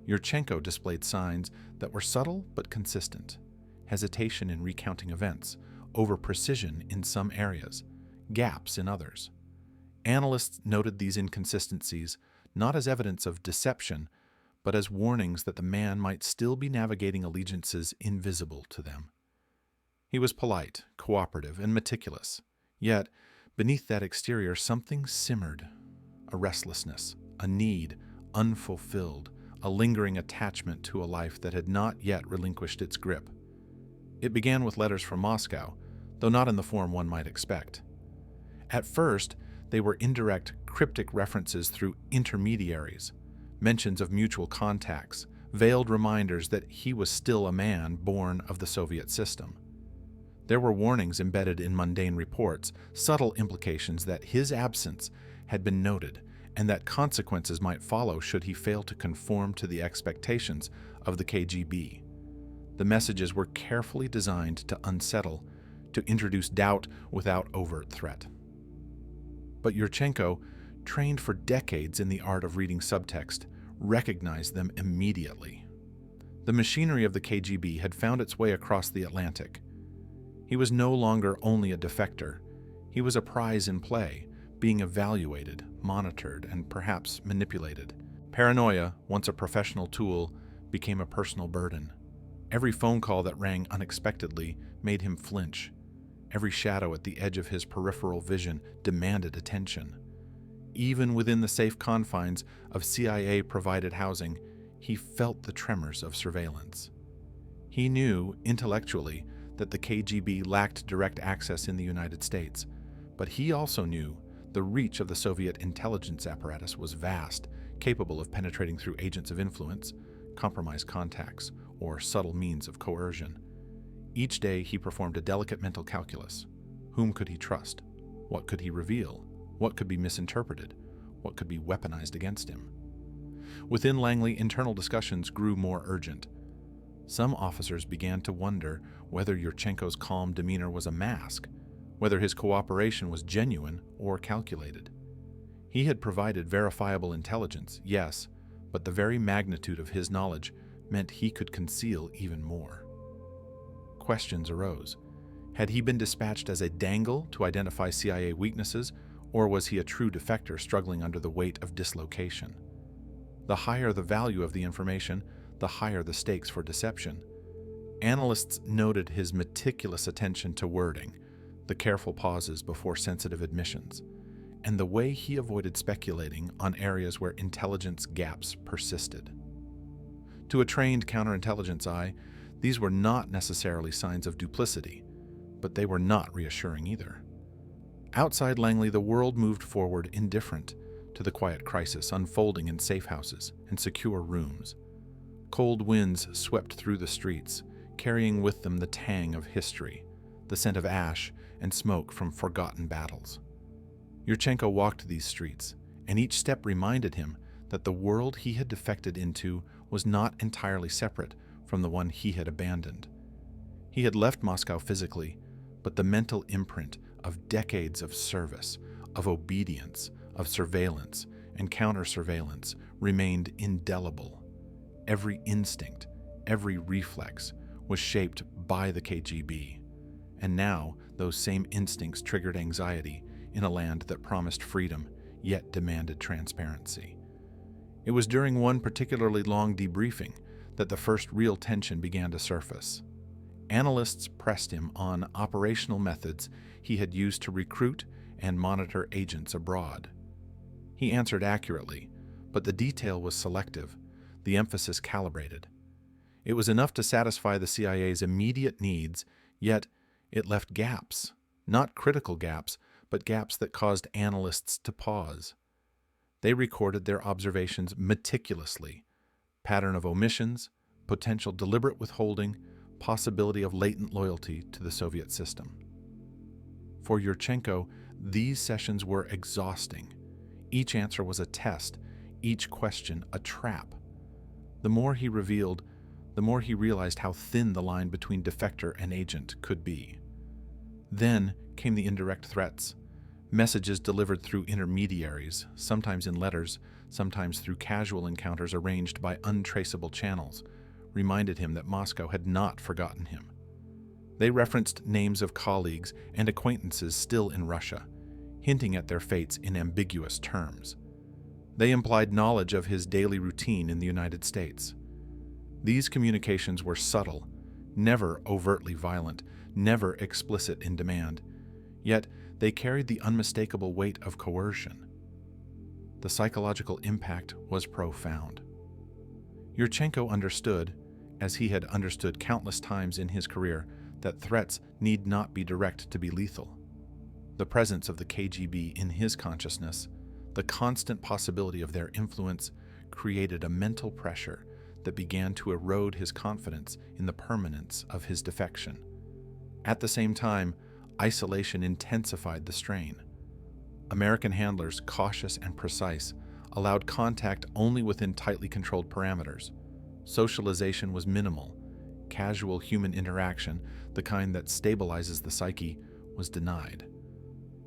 Yurchenko displayed signs that were subtle but consistent: hesitation in recounting events, over-precision in some areas, gaps in others. Analysts noted these inconsistencies not as evidence of deception, but as warnings that the man might still be navigating allegiances invisible to them. He was polite, cooperative, and meticulous, yet beneath that exterior something simmered: a restlessness, a need unfulfilled, a lingering attachment to a life that had not yet relinquished its grip. It began with letters from Moscow, though not in the form one might expect. At first, they were indirect, cryptic references through intermediaries, mentions of mutual contacts, veiled reminders that he was still a man born of the Soviet system. There were warnings embedded in mundane reports, subtle implications that his absence had been noted, and that consequences might follow should he fail to conform to the expectations of the KGB. The messages were carefully designed to unsettle, to introduce doubt without overt threat. But Yurchenko, trained for decades in the art of reading subtext, recognized them immediately. The machinery of the KGB had found its way across the Atlantic. He was no longer only a defector. He was a prize in play, being evaluated, monitored, and perhaps manipulated. Paranoia, once a professional tool, became a personal burden. Every phone call that rang unexpectedly made him flinch. Every shadow at the edge of his peripheral vision demanded attention. Even within the safe confines of CIA-provided housing, he felt the tremors of surveillance. He knew, intellectually, that the KGB lacked direct access in the United States, but he also knew the reach of the Soviet intelligence apparatus was vast, capable of penetrating through agents of influence, compromised contacts, or subtle means of coercion. Each day he performed a delicate mental calculus. Whom could he trust? What could he reveal? What could be misinterpreted? What could be weaponized against him? Within Langley, internal discussions grew more urgent. Some officers began to wonder whether Yurchenko's calm demeanor was a mask, whether his cooperation was genuine or calculated. He had provided verifiable intelligence, yes, but the very magnitude of his knowledge meant he could conceal even more. Questions arose. Had he been dispatched as a dangle to identify CIA weaknesses, or was he a true defector struggling under the weight of dislocation? The higher the value of the information, the higher the stakes for deception. Analysts noted his meticulous attention to wording, the careful pauses before sensitive admissions, and the way he avoided speculating on areas where intelligence gaps persisted. To a trained counterintelligence eye, these were not necessarily signs of duplicity, but they were not reassuring either. Outside Langley, the world moved forward indifferent to the quiet crisis unfolding in safe houses and secure rooms. Cold winds swept through the streets, carrying with them the tang of history, the scent of ash and smoke from forgotten battles. Yurchenko walked these streets, and each step reminded him that the world he had defected into was not entirely separate from the one he had abandoned. He had left Moscow physically, but the mental imprint of decades of service, of obedience, of surveillance and counter-surveillance remained indelible. Every instinct, every reflex was shaped by the KGB, and now those same instincts triggered anxiety in a land that promised freedom yet demanded transparency. It was during one particularly long debriefing that the first real tension began to surface. Analysts pressed him on operational methods he had used to recruit and monitor agents abroad. He answered accurately, but the detail was selective, the emphasis calibrated. It was enough to satisfy the CIA's immediate needs, yet it left gaps, not critical gaps, but gaps that caused analysts to pause. They recorded their observations meticulously: pattern of omissions, potential deliberate withholding, possibility of latent loyalty to the Soviet system. For Yurchenko, these sessions were exhausting. Each answer was a test, each question a trap. The more he revealed, the more he realized how thin the line between defector and agent could be. Then came the indirect threats, messages delivered through intermediaries, sometimes in letters, sometimes through casual encounters arranged by untraceable channels, reminded him that Moscow had not forgotten him. They referenced names of colleagues and acquaintances still in Russia, hinting at their fates in ambiguous terms. They implied knowledge of his daily routine in the United States. These communications were subtle, never overtly violent, never explicit in demand, yet they carried the unmistakable weight of coercion. The psychological impact was profound. Yurchenko understood, as he had understood countless times in his career, that threats need not be direct to be lethal. The presence of the KGB in his consciousness, the constant possibility of their influence, created a mental pressure that began to erode his confidence in the permanence of his defection. At the same time, isolation intensified the strain. American handlers, cautious and precise, allowed contact only within tightly controlled parameters. Socialization was minimal. Casual human interaction, the kind that stabilizes the psyche, was denied.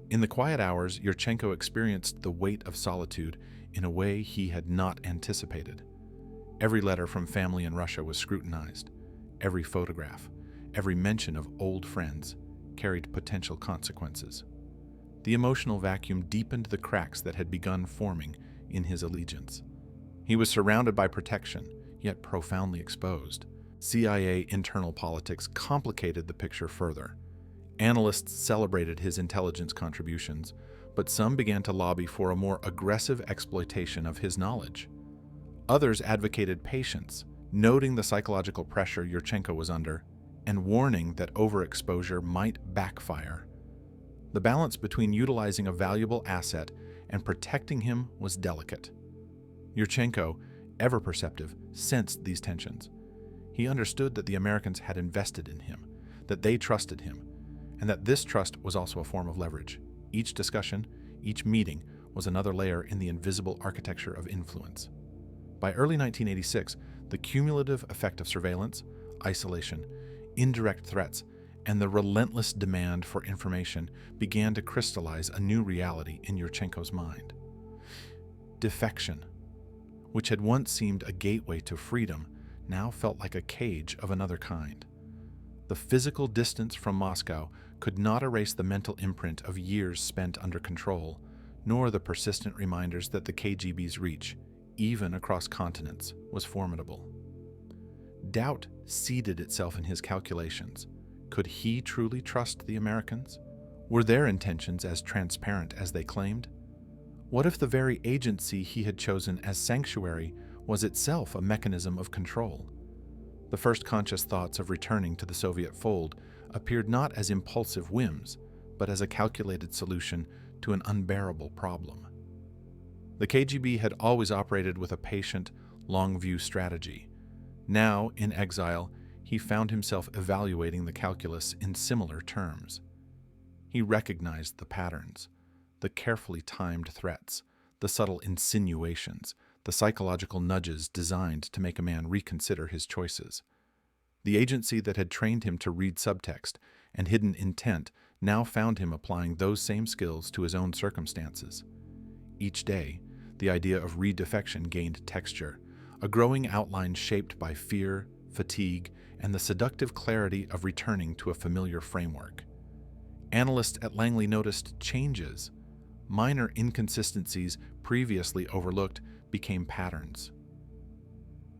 In the quiet hours, Yurchenko experienced the weight of solitude in a way he had not anticipated. Every letter from family in Russia was scrutinized. Every photograph, every mention of old friends carried potential consequences. The emotional vacuum deepened the cracks that had begun forming in his allegiance. He was surrounded by protection, yet profoundly exposed. CIA internal politics complicated the picture further. Analysts celebrated his intelligence contributions, but some began to lobby for a more aggressive exploitation of his knowledge. Others advocated patience, noting the psychological pressure Yurchenko was under, and warning that overexposure might backfire. The balance between utilizing a valuable asset and protecting him was delicate. Yurchenko, ever perceptive, sensed these tensions. He understood that the Americans had invested in him, that they trusted him, and that this trust was also a form of leverage. Each discussion, each meeting, was another layer in the invisible architecture of influence. By early 1986, the cumulative effect of surveillance, isolation, indirect threats, and the relentless demand for information began to crystallize a new reality in Yurchenko's mind. Defection, which had once seemed a gateway to freedom, now felt like a cage of another kind. The physical distance from Moscow could not erase the mental imprint of years spent under control, nor the persistent reminders that the KGB's reach, even across continents, was formidable. Doubt seeded itself in his calculations. Could he truly trust the Americans? Were their intentions as transparent as they claimed? What if the very agency he had chosen as sanctuary was itself a mechanism of control? The first conscious thoughts of returning to the Soviet fold appeared not as impulsive whims, but as a calculated solution to an unbearable problem. The KGB had always operated with a patient, long-view strategy. Now, in exile, he found himself evaluating the calculus in similar terms. He recognized the patterns, the carefully timed threats, the subtle insinuations, the psychological nudges designed to make a man reconsider his choices. The agency that had trained him to read subtext and hidden intent now found him applying those same skills to his own circumstances. Each day, the idea of redefection gained texture, a growing outline shaped by fear, fatigue, and the seductive clarity of returning to a familiar framework. Analysts at Langley noticed changes. Minor inconsistencies previously overlooked became patterns.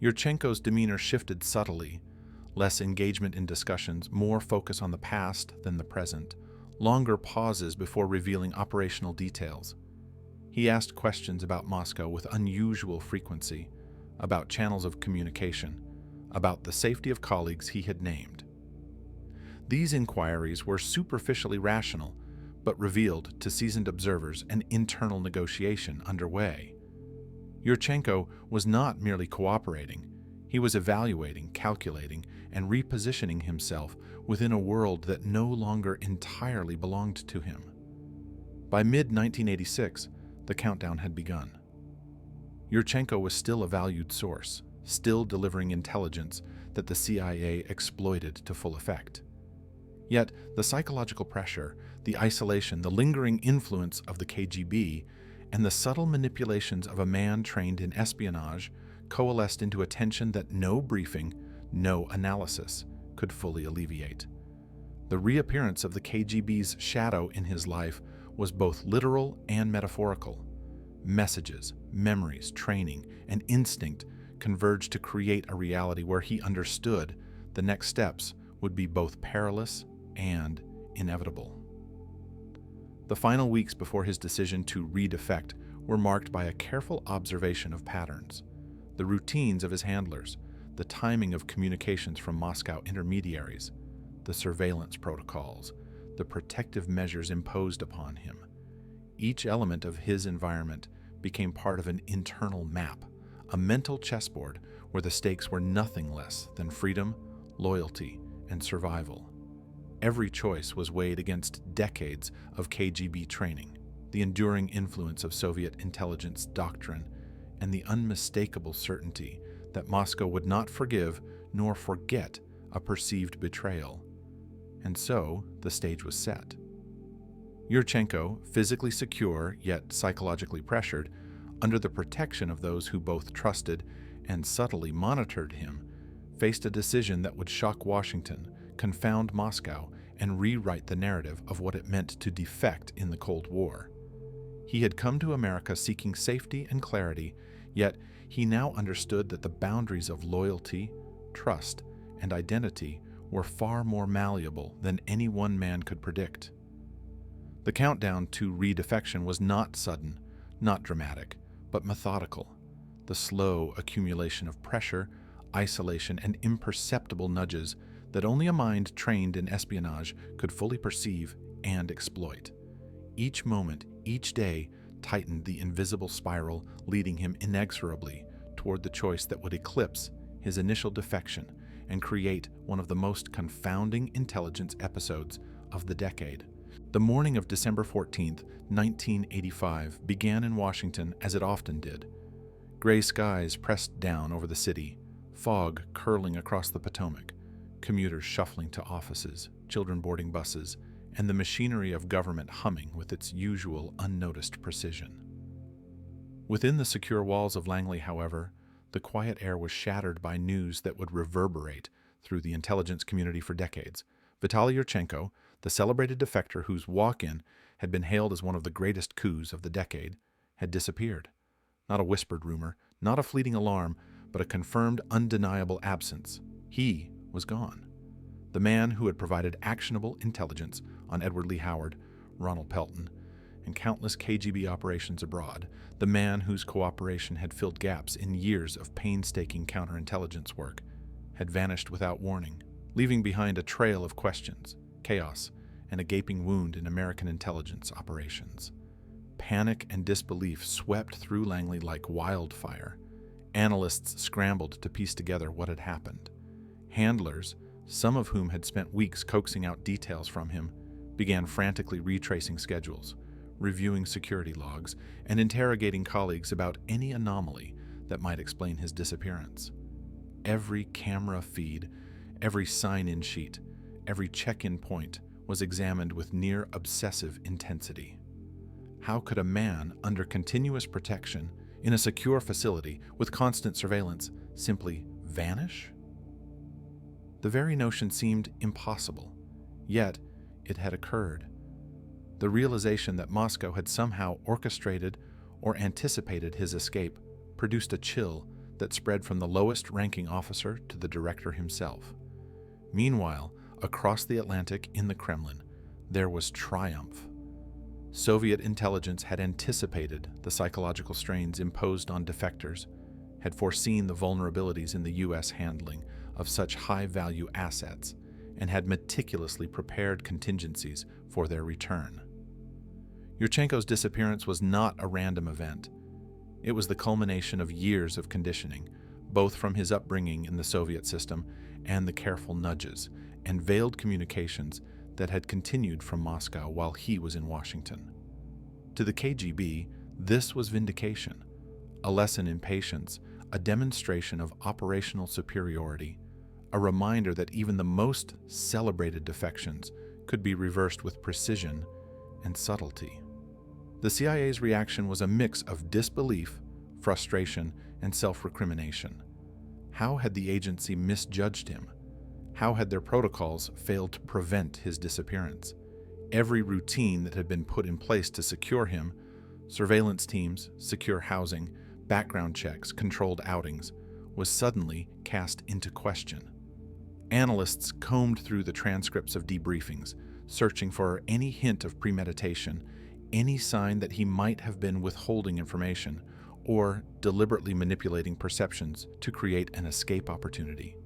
Yurchenko's demeanor shifted subtly, less engagement in discussions, more focus on the past than the present, longer pauses before revealing operational details. He asked questions about Moscow with unusual frequency, about channels of communication, about the safety of colleagues he had named. These inquiries were superficially rational, but revealed to seasoned observers an internal negotiation underway. Yurchenko was not merely cooperating, he was evaluating, calculating, and repositioning himself within a world that no longer entirely belonged to him. By mid-1986, the countdown had begun. Yurchenko was still a valued source, still delivering intelligence that the CIA exploited to full effect. Yet, the psychological pressure, the isolation, the lingering influence of the KGB, and the subtle manipulations of a man trained in espionage coalesced into a tension that no briefing, no analysis could fully alleviate. The reappearance of the KGB's shadow in his life was both literal and metaphorical. Messages, memories, training, and instinct converged to create a reality where he understood the next steps would be both perilous and inevitable. The final weeks before his decision to redefect were marked by a careful observation of patterns, the routines of his handlers, the timing of communications from Moscow intermediaries, the surveillance protocols, the protective measures imposed upon him. Each element of his environment became part of an internal map, a mental chessboard where the stakes were nothing less than freedom, loyalty, and survival. Every choice was weighed against decades of KGB training, the enduring influence of Soviet intelligence doctrine, and the unmistakable certainty that Moscow would not forgive nor forget a perceived betrayal. And so, the stage was set. Yurchenko, physically secure yet psychologically pressured, under the protection of those who both trusted and subtly monitored him, faced a decision that would shock Washington, confound Moscow, and rewrite the narrative of what it meant to defect in the Cold War. He had come to America seeking safety and clarity, yet he now understood that the boundaries of loyalty, trust, and identity were far more malleable than any one man could predict. The countdown to redefection was not sudden, not dramatic, but methodical, the slow accumulation of pressure, isolation, and imperceptible nudges that only a mind trained in espionage could fully perceive and exploit. Each moment, each day, tightened the invisible spiral, leading him inexorably toward the choice that would eclipse his initial defection and create one of the most confounding intelligence episodes of the decade. The morning of December 14th, 1985 began in Washington as it often did. Gray skies pressed down over the city, fog curling across the Potomac, commuters shuffling to offices, children boarding buses, and the machinery of government humming with its usual unnoticed precision. Within the secure walls of Langley, however, the quiet air was shattered by news that would reverberate through the intelligence community for decades. Vitaly Yurchenko, the celebrated defector whose walk-in had been hailed as one of the greatest coups of the decade, had disappeared. Not a whispered rumor, not a fleeting alarm, but a confirmed, undeniable absence. He was gone. The man who had provided actionable intelligence on Edward Lee Howard, Ronald Pelton, and countless KGB operations abroad, the man whose cooperation had filled gaps in years of painstaking counterintelligence work, had vanished without warning, leaving behind a trail of questions, chaos, and a gaping wound in American intelligence operations. Panic and disbelief swept through Langley like wildfire. Analysts scrambled to piece together what had happened. Handlers, some of whom had spent weeks coaxing out details from him, began frantically retracing schedules, reviewing security logs, and interrogating colleagues about any anomaly that might explain his disappearance. Every camera feed, every sign-in sheet, every check-in point was examined with near obsessive intensity. How could a man under continuous protection in a secure facility with constant surveillance simply vanish? The very notion seemed impossible, yet it had occurred. The realization that Moscow had somehow orchestrated or anticipated his escape produced a chill that spread from the lowest-ranking officer to the director himself. Meanwhile, across the Atlantic in the Kremlin, there was triumph. Soviet intelligence had anticipated the psychological strains imposed on defectors, had foreseen the vulnerabilities in the U.S. handling of such high-value assets, and had meticulously prepared contingencies for their return. Yurchenko's disappearance was not a random event. It was the culmination of years of conditioning, both from his upbringing in the Soviet system and the careful nudges and veiled communications that had continued from Moscow while he was in Washington. To the KGB, this was vindication, a lesson in patience, a demonstration of operational superiority, a reminder that even the most celebrated defections could be reversed with precision and subtlety. The CIA's reaction was a mix of disbelief, frustration, and self-recrimination. How had the agency misjudged him? How had their protocols failed to prevent his disappearance? Every routine that had been put in place to secure him, surveillance teams, secure housing, background checks, controlled outings, was suddenly cast into question. Analysts combed through the transcripts of debriefings, searching for any hint of premeditation, any sign that he might have been withholding information or deliberately manipulating perceptions to create an escape opportunity.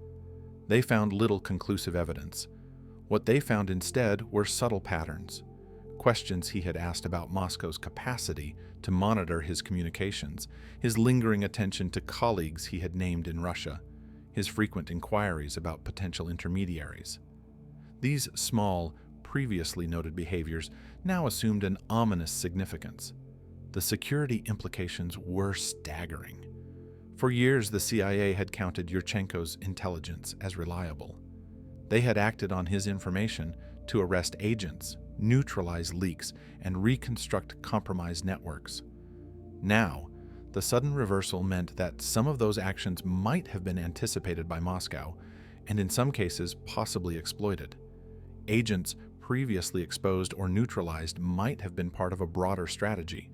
They found little conclusive evidence. What they found instead were subtle patterns, questions he had asked about Moscow's capacity to monitor his communications, his lingering attention to colleagues he had named in Russia, his frequent inquiries about potential intermediaries. These small, previously noted behaviors now assumed an ominous significance. The security implications were staggering. For years, the CIA had counted Yurchenko's intelligence as reliable. They had acted on his information to arrest agents, neutralize leaks, and reconstruct compromised networks. Now, the sudden reversal meant that some of those actions might have been anticipated by Moscow, and in some cases possibly exploited. Agents previously exposed or neutralized might have been part of a broader strategy,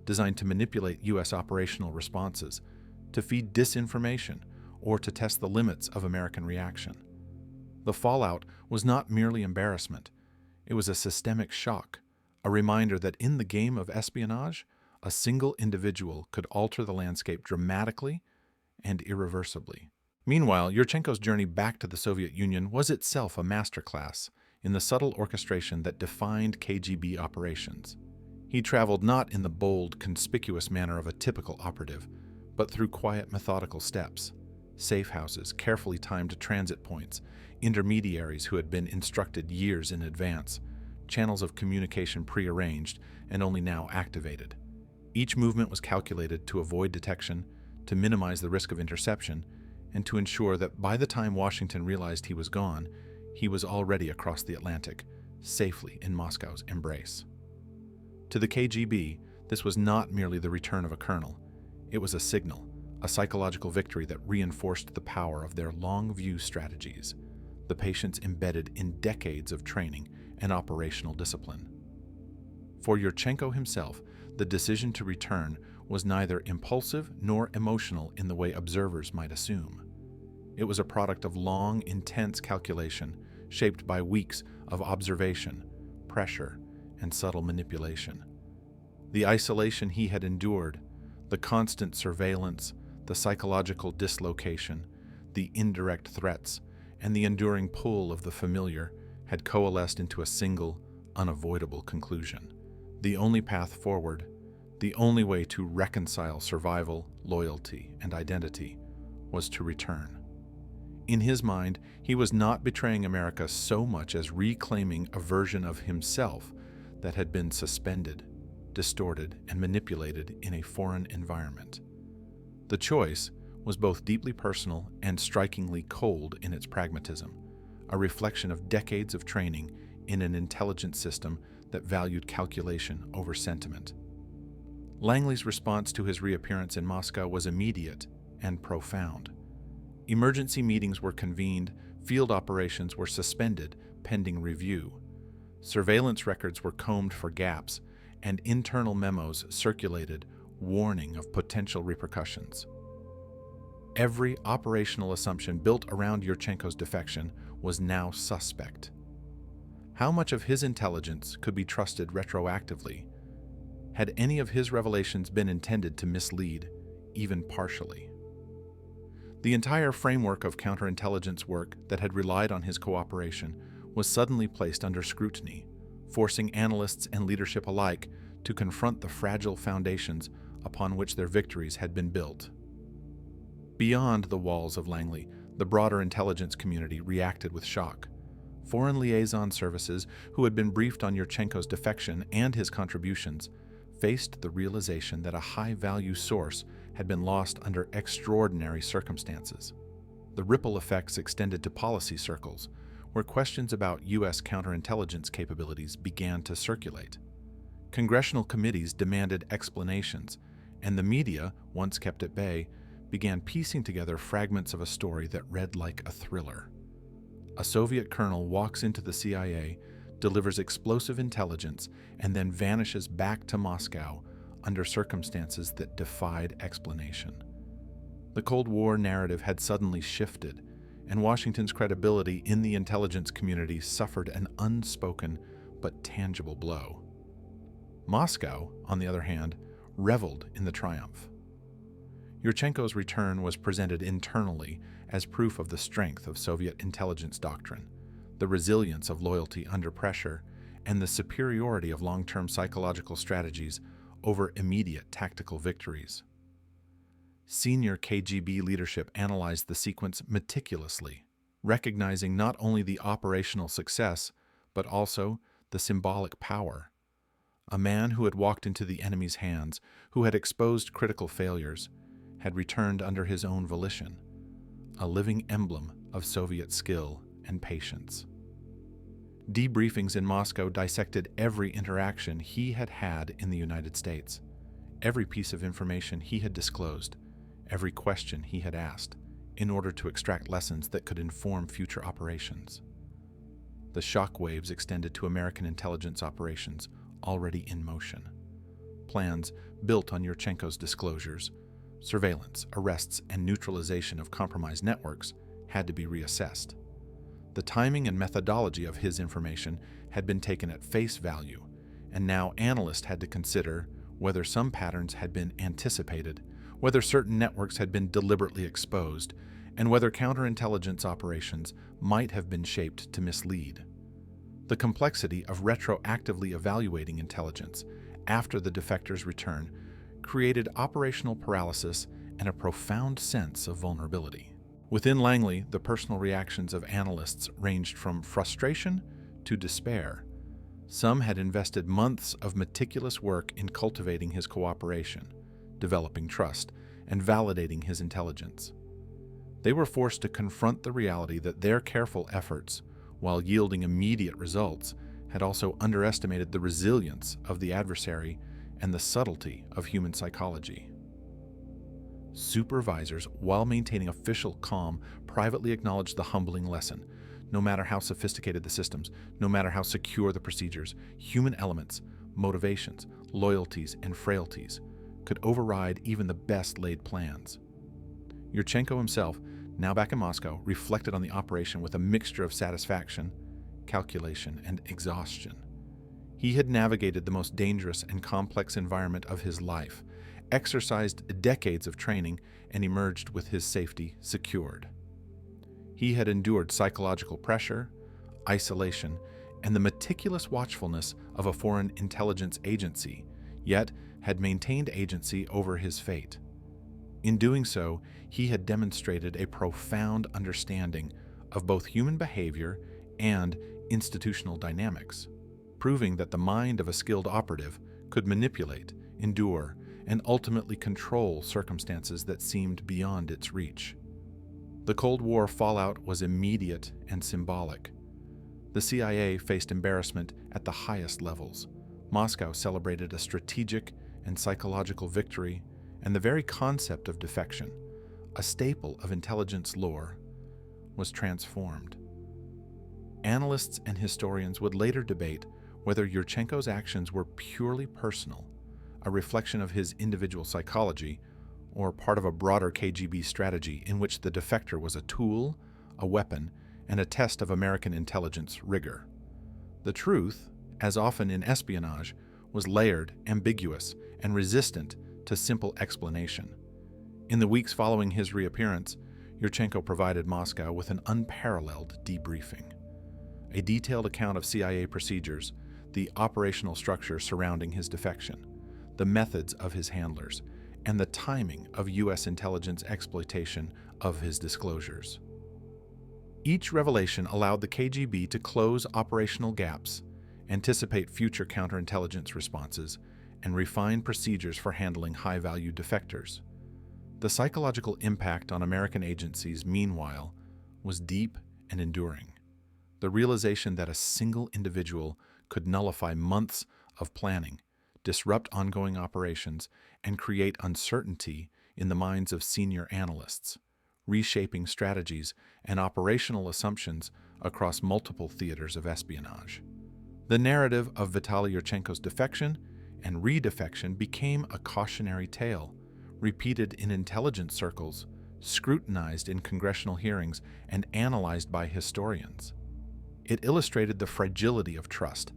designed to manipulate U.S. operational responses, to feed disinformation, or to test the limits of American reaction. The fallout was not merely embarrassment. It was a systemic shock, a reminder that in the game of espionage, a single individual could alter the landscape dramatically and irreversibly. Meanwhile, Yurchenko's journey back to the Soviet Union was itself a masterclass in the subtle orchestration that defined KGB operations. He traveled not in the bold, conspicuous manner of a typical operative, but through quiet, methodical steps, safe houses, carefully timed transit points, intermediaries who had been instructed years in advance, channels of communication prearranged and only now activated. Each movement was calculated to avoid detection, to minimize the risk of interception, and to ensure that by the time Washington realized he was gone, he was already across the Atlantic, safely in Moscow's embrace. To the KGB, this was not merely the return of a colonel. It was a signal, a psychological victory that reinforced the power of their long-view strategies, the patience embedded in decades of training and operational discipline. For Yurchenko himself, the decision to return was neither impulsive nor emotional in the way observers might assume. It was a product of long, intense calculation, shaped by weeks of observation, pressure, and subtle manipulation. The isolation he had endured, the constant surveillance, the psychological dislocation, the indirect threats, and the enduring pull of the familiar had coalesced into a single, unavoidable conclusion. The only path forward, the only way to reconcile survival, loyalty, and identity, was to return. In his mind, he was not betraying America so much as reclaiming a version of himself that had been suspended, distorted, and manipulated in a foreign environment. The choice was both deeply personal and strikingly cold in its pragmatism, a reflection of decades of training in an intelligence system that valued calculation over sentiment. Langley's response to his reappearance in Moscow was immediate and profound. Emergency meetings were convened, field operations were suspended pending review. Surveillance records were combed for gaps, and internal memos circulated warning of potential repercussions. Every operational assumption built around Yurchenko's defection was now suspect. How much of his intelligence could be trusted retroactively? Had any of his revelations been intended to mislead, even partially? The entire framework of counterintelligence work that had relied on his cooperation was suddenly placed under scrutiny, forcing analysts and leadership alike to confront the fragile foundations upon which their victories had been built. Beyond the walls of Langley, the broader intelligence community reacted with shock. Foreign liaison services, who had been briefed on Yurchenko's defection and his contributions, faced the realization that a high-value source had been lost under extraordinary circumstances. The ripple effects extended to policy circles, where questions about U.S. counterintelligence capabilities began to circulate. Congressional committees demanded explanations, and the media, once kept at bay, began piecing together fragments of a story that read like a thriller. A Soviet colonel walks into the CIA, delivers explosive intelligence, and then vanishes back to Moscow under circumstances that defied explanation. The Cold War narrative had suddenly shifted, and Washington's credibility in the intelligence community suffered an unspoken but tangible blow. Moscow, on the other hand, reveled in the triumph. Yurchenko's return was presented internally as proof of the strength of Soviet intelligence doctrine, the resilience of loyalty under pressure, and the superiority of long-term psychological strategies over immediate tactical victories. Senior KGB leadership analyzed the sequence meticulously, recognizing not only the operational success, but also the symbolic power. A man who had walked into the enemy's hands, who had exposed critical failures, had returned under his own volition, a living emblem of Soviet skill and patience. Debriefings in Moscow dissected every interaction he had had in the United States, every piece of information he had disclosed, every question he had asked, in order to extract lessons that could inform future operations. The shockwaves extended to American intelligence operations already in motion. Plans built on Yurchenko's disclosures, surveillance, arrests, and neutralization of compromised networks had to be reassessed. The timing and methodology of his information had been taken at face value, and now analysts had to consider whether some patterns had been anticipated, whether certain networks had been deliberately exposed, and whether counterintelligence operations might have been shaped to mislead. The complexity of retroactively evaluating intelligence after the defectors' return created operational paralysis and a profound sense of vulnerability. Within Langley, the personal reactions of analysts ranged from frustration to despair. Some had invested months of meticulous work in cultivating his cooperation, developing trust, and validating his intelligence. They were forced to confront the reality that their careful efforts, while yielding immediate results, had also underestimated the resilience of the adversary and the subtlety of human psychology. Supervisors, while maintaining official calm, privately acknowledged the humbling lesson. No matter how sophisticated the systems, no matter how secure the procedures, human elements, motivations, loyalties, and frailties could override even the best laid plans. Yurchenko himself now back in Moscow, reflected on the operation with a mixture of satisfaction, calculation, and exhaustion. He had navigated the most dangerous and complex environment of his life, exercised decades of training, and emerged with his safety secured. He had endured psychological pressure, isolation, and the meticulous watchfulness of a foreign intelligence agency, yet had maintained agency over his fate. In doing so, he had demonstrated a profound understanding of both human behavior and institutional dynamics, proving that the mind of a skilled operative could manipulate, endure, and ultimately control circumstances that seemed beyond its reach. The Cold War fallout was immediate and symbolic. The CIA faced embarrassment at the highest levels. Moscow celebrated a strategic and psychological victory, and the very concept of defection, a staple of intelligence lore, was transformed. Analysts and historians would later debate whether Yurchenko's actions were purely personal, a reflection of his individual psychology, or part of a broader KGB strategy in which the defector was a tool, a weapon, and a test of American intelligence rigor. The truth, as often in espionage, was layered, ambiguous, and resistant to simple explanation. In the weeks following his reappearance, Yurchenko provided Moscow with an unparalleled debriefing. A detailed account of CIA procedures, the operational structure surrounding his defection, the methods of his handlers, and the timing of U.S. intelligence exploitation of his disclosures. Each revelation allowed the KGB to close operational gaps, anticipate future counterintelligence responses, and refine procedures for handling high-value defectors. The psychological impact on American agencies, meanwhile, was deep and enduring. The realization that a single individual could nullify months of planning, disrupt ongoing operations, and create uncertainty in the minds of senior analysts, reshaping strategies and operational assumptions across multiple theaters of espionage. The narrative of Vitaly Yurchenko's defection and redefection became a cautionary tale, repeated in intelligence circles, scrutinized in congressional hearings, and analyzed by historians. It illustrated the fragility of trust,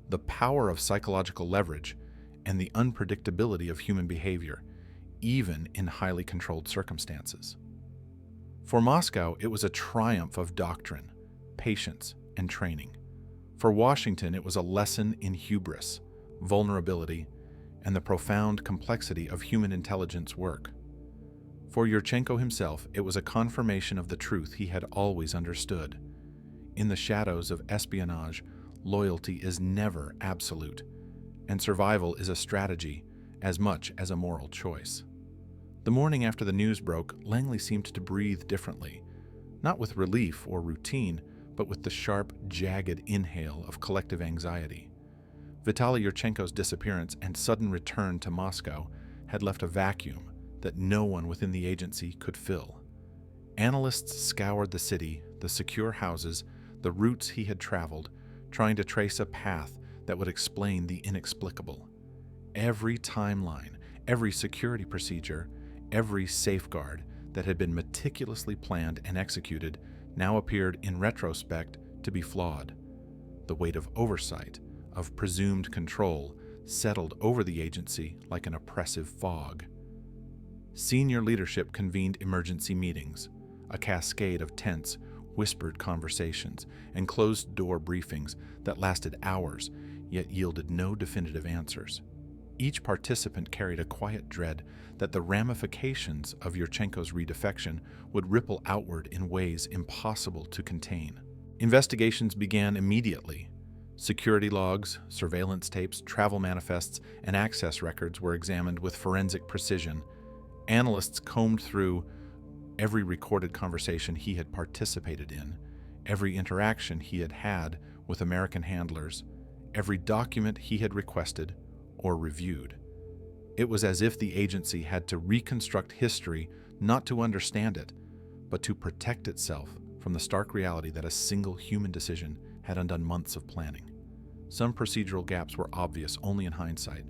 the power of psychological leverage, and the unpredictability of human behavior, even in highly controlled circumstances. For Moscow, it was a triumph of doctrine, patience, and training. For Washington, it was a lesson in hubris, vulnerability, and the profound complexity of human intelligence work. For Yurchenko himself, it was a confirmation of the truth he had always understood. In the shadows of espionage, loyalty is never absolute, and survival is a strategy as much as a moral choice. The morning after the news broke, Langley seemed to breathe differently, not with relief or routine, but with the sharp, jagged inhale of collective anxiety. Vitaly Yurchenko's disappearance and sudden return to Moscow had left a vacuum that no one within the agency could fill. Analysts scoured the city, the secure houses, the routes he had traveled, trying to trace a path that would explain the inexplicable. Every timeline, every security procedure, every safeguard that had been meticulously planned and executed now appeared in retrospect to be flawed. The weight of oversight, of presumed control, settled over the agency like an oppressive fog. Senior leadership convened emergency meetings, a cascade of tense, whispered conversations and closed-door briefings that lasted hours, yet yielded no definitive answers. Each participant carried a quiet dread that the ramifications of Yurchenko's redefection would ripple outward in ways impossible to contain. Investigations began immediately. Security logs, surveillance tapes, travel manifests, and access records were examined with forensic precision. Analysts combed through every recorded conversation he had participated in, every interaction he had had with American handlers, every document he had requested or reviewed. It was as if the agency had to reconstruct history not to understand it, but to protect itself from the stark reality that a single human decision had undone months of planning. Some procedural gaps were obvious only in hindsight.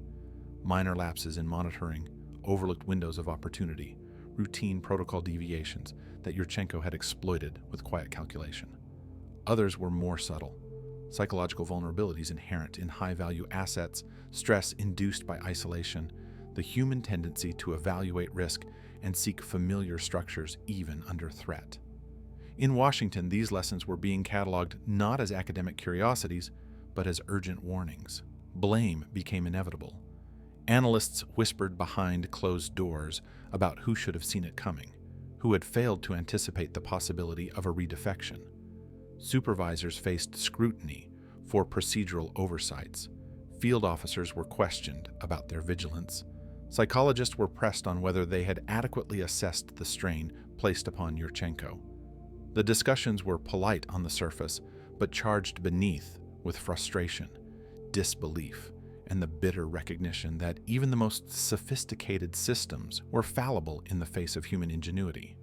Minor lapses in monitoring, overlooked windows of opportunity, routine protocol deviations that Yurchenko had exploited with quiet calculation. Others were more subtle. Psychological vulnerabilities inherent in high-value assets, stress induced by isolation, the human tendency to evaluate risk and seek familiar structures even under threat. In Washington, these lessons were being cataloged not as academic curiosities, but as urgent warnings. Blame became inevitable. Analysts whispered behind closed doors about who should have seen it coming, who had failed to anticipate the possibility of a redefection. Supervisors faced scrutiny for procedural oversights. Field officers were questioned about their vigilance. Psychologists were pressed on whether they had adequately assessed the strain placed upon Yurchenko. The discussions were polite on the surface, but charged beneath with frustration, disbelief, and the bitter recognition that even the most sophisticated systems were fallible in the face of human ingenuity.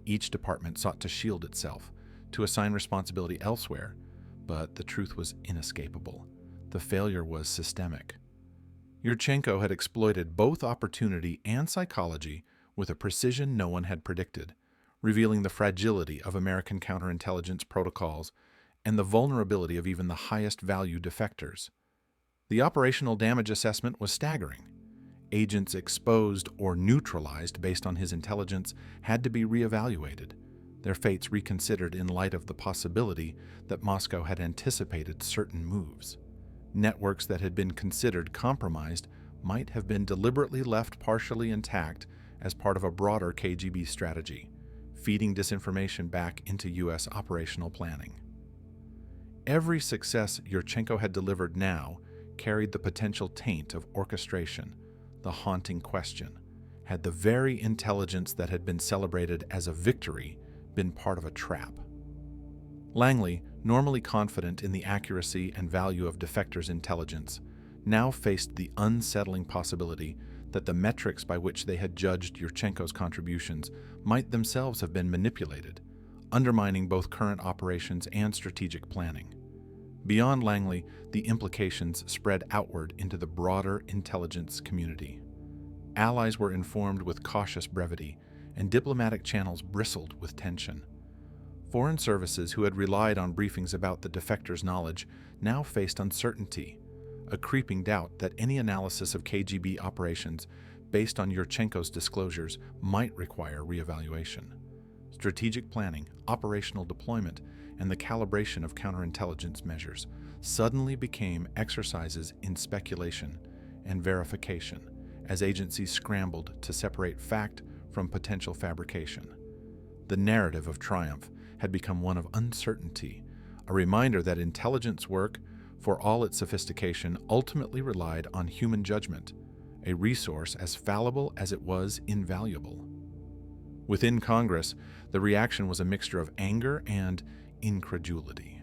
Each department sought to shield itself, to assign responsibility elsewhere, but the truth was inescapable. The failure was systemic. Yurchenko had exploited both opportunity and psychology with a precision no one had predicted, revealing the fragility of American counterintelligence protocols and the vulnerability of even the highest value defectors. The operational damage assessment was staggering. Agents exposed or neutralized based on his intelligence had to be reevaluated, their fates reconsidered in light of the possibility that Moscow had anticipated certain moves. Networks that had been considered compromised might have been deliberately left partially intact as part of a broader KGB strategy, feeding disinformation back into U.S. operational planning. Every success Yurchenko had delivered now carried the potential taint of orchestration, the haunting question: had the very intelligence that had been celebrated as a victory been part of a trap? Langley, normally confident in the accuracy and value of defectors' intelligence, now faced the unsettling possibility that the metrics by which they had judged Yurchenko's contributions might themselves have been manipulated, undermining both current operations and strategic planning. Beyond Langley, the implications spread outward into the broader intelligence community. Allies were informed with cautious brevity, and diplomatic channels bristled with tension. Foreign services who had relied on briefings about the defectors' knowledge now faced uncertainty, a creeping doubt that any analysis of KGB operations based on Yurchenko's disclosures might require reevaluation. Strategic planning, operational deployment, and the calibration of counterintelligence measures suddenly became exercises in speculation and verification as agencies scrambled to separate fact from potential fabrication. The narrative of triumph had become one of uncertainty, a reminder that intelligence work, for all its sophistication, ultimately relied on human judgment, a resource as fallible as it was invaluable. Within Congress, the reaction was a mixture of anger and incredulity.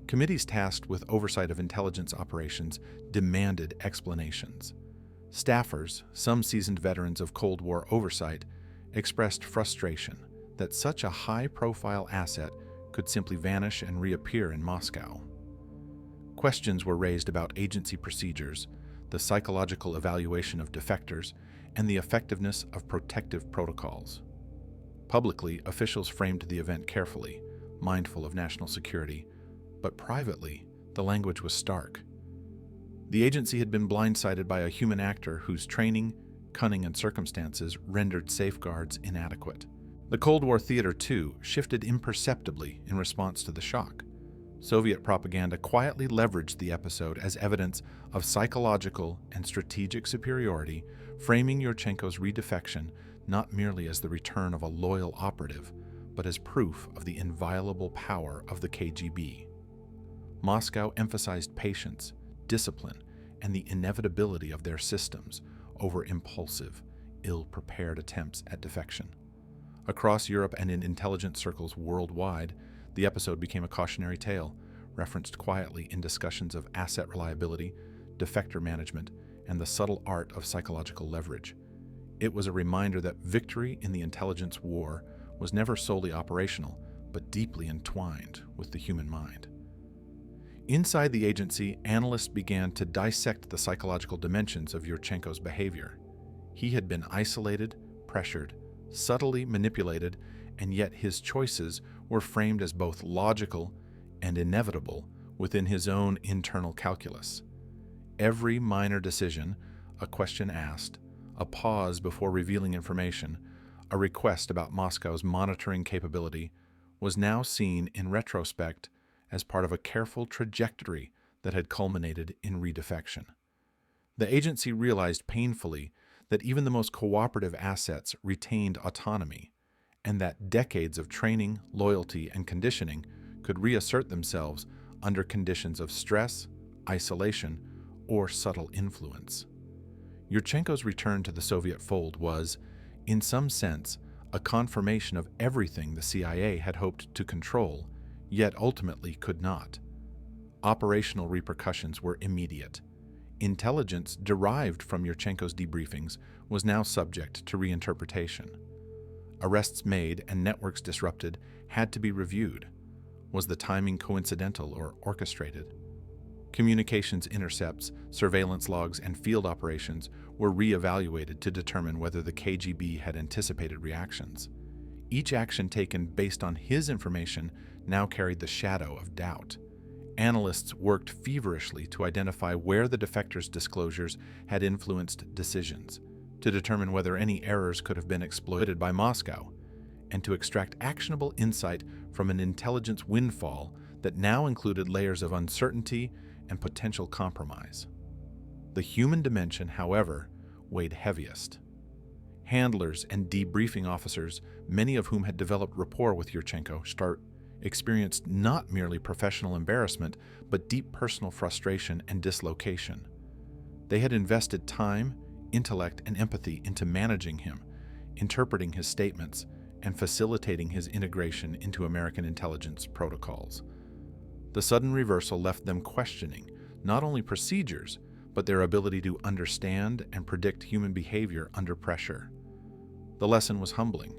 Committees tasked with oversight of intelligence operations demanded explanations. Staffers, some seasoned veterans of Cold War oversight, expressed frustration that such a high-profile asset could simply vanish and reappear in Moscow. Questions were raised about agency procedures, the psychological evaluation of defectors, and the effectiveness of protective protocols. Publicly, officials framed the event carefully, mindful of national security, but privately, the language was stark. The agency had been blindsided by a human actor whose training, cunning, and circumstances rendered safeguards inadequate. The Cold War theater, too, shifted imperceptibly in response to the shock. Soviet propaganda quietly leveraged the episode as evidence of psychological and strategic superiority, framing Yurchenko's redefection not merely as the return of a loyal operative, but as proof of the inviolable power of the KGB. Moscow emphasized patience, discipline, and the inevitability of their systems over impulsive, ill-prepared attempts at defection. Across Europe and in intelligence circles worldwide, the episode became a cautionary tale, referenced quietly in discussions of asset reliability, defector management, and the subtle art of psychological leverage. It was a reminder that victory in the intelligence war was never solely operational, but deeply entwined with the human mind. Inside the agency, analysts began to dissect the psychological dimensions of Yurchenko's behavior. He had been isolated, pressured, subtly manipulated, and yet his choices were framed as both logical and inevitable within his own internal calculus. Every minor decision, a question asked, a pause before revealing information, a request about Moscow's monitoring capability, was now seen in retrospect as part of a careful trajectory that had culminated in redefection. The agency realized painfully that even the most cooperative assets retained autonomy, and that decades of training, loyalty, and conditioning could reassert themselves under conditions of stress, isolation, or subtle influence. Yurchenko's return to the Soviet fold was, in some sense, a confirmation of everything the CIA had hoped to control, yet ultimately could not. Operational repercussions were immediate. Intelligence derived from Yurchenko's debriefings was now subject to reinterpretation. Arrests made and networks disrupted had to be reviewed. Was the timing coincidental or orchestrated? Communications intercepts, surveillance logs, and field operations were re-evaluated to determine whether the KGB had anticipated reactions. Each action taken based on his information now carried the shadow of doubt. Analysts worked feverishly to identify where the defectors' disclosures had influenced decisions, to determine whether any errors could have been exploited by Moscow, and to extract actionable insight from an intelligence windfall that now included layers of uncertainty and potential compromise. The human dimension, however, weighed heaviest. Handlers and debriefing officers, many of whom had developed rapport with Yurchenko, experienced not merely professional embarrassment, but deep personal frustration and dislocation. They had invested time, intellect, and empathy into managing him, interpreting his statements, and facilitating his integration into American intelligence protocols. The sudden reversal left them questioning not only procedures, but their ability to understand and predict human behavior under pressure. The lesson was humbling.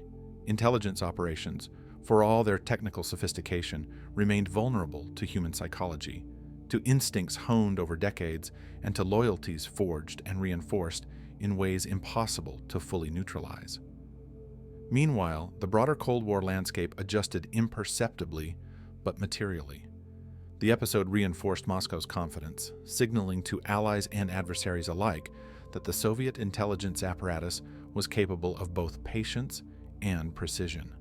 Intelligence operations, for all their technical sophistication, remained vulnerable to human psychology, to instincts honed over decades, and to loyalties forged and reinforced in ways impossible to fully neutralize. Meanwhile, the broader Cold War landscape adjusted imperceptibly but materially. The episode reinforced Moscow's confidence, signaling to allies and adversaries alike that the Soviet intelligence apparatus was capable of both patience and precision.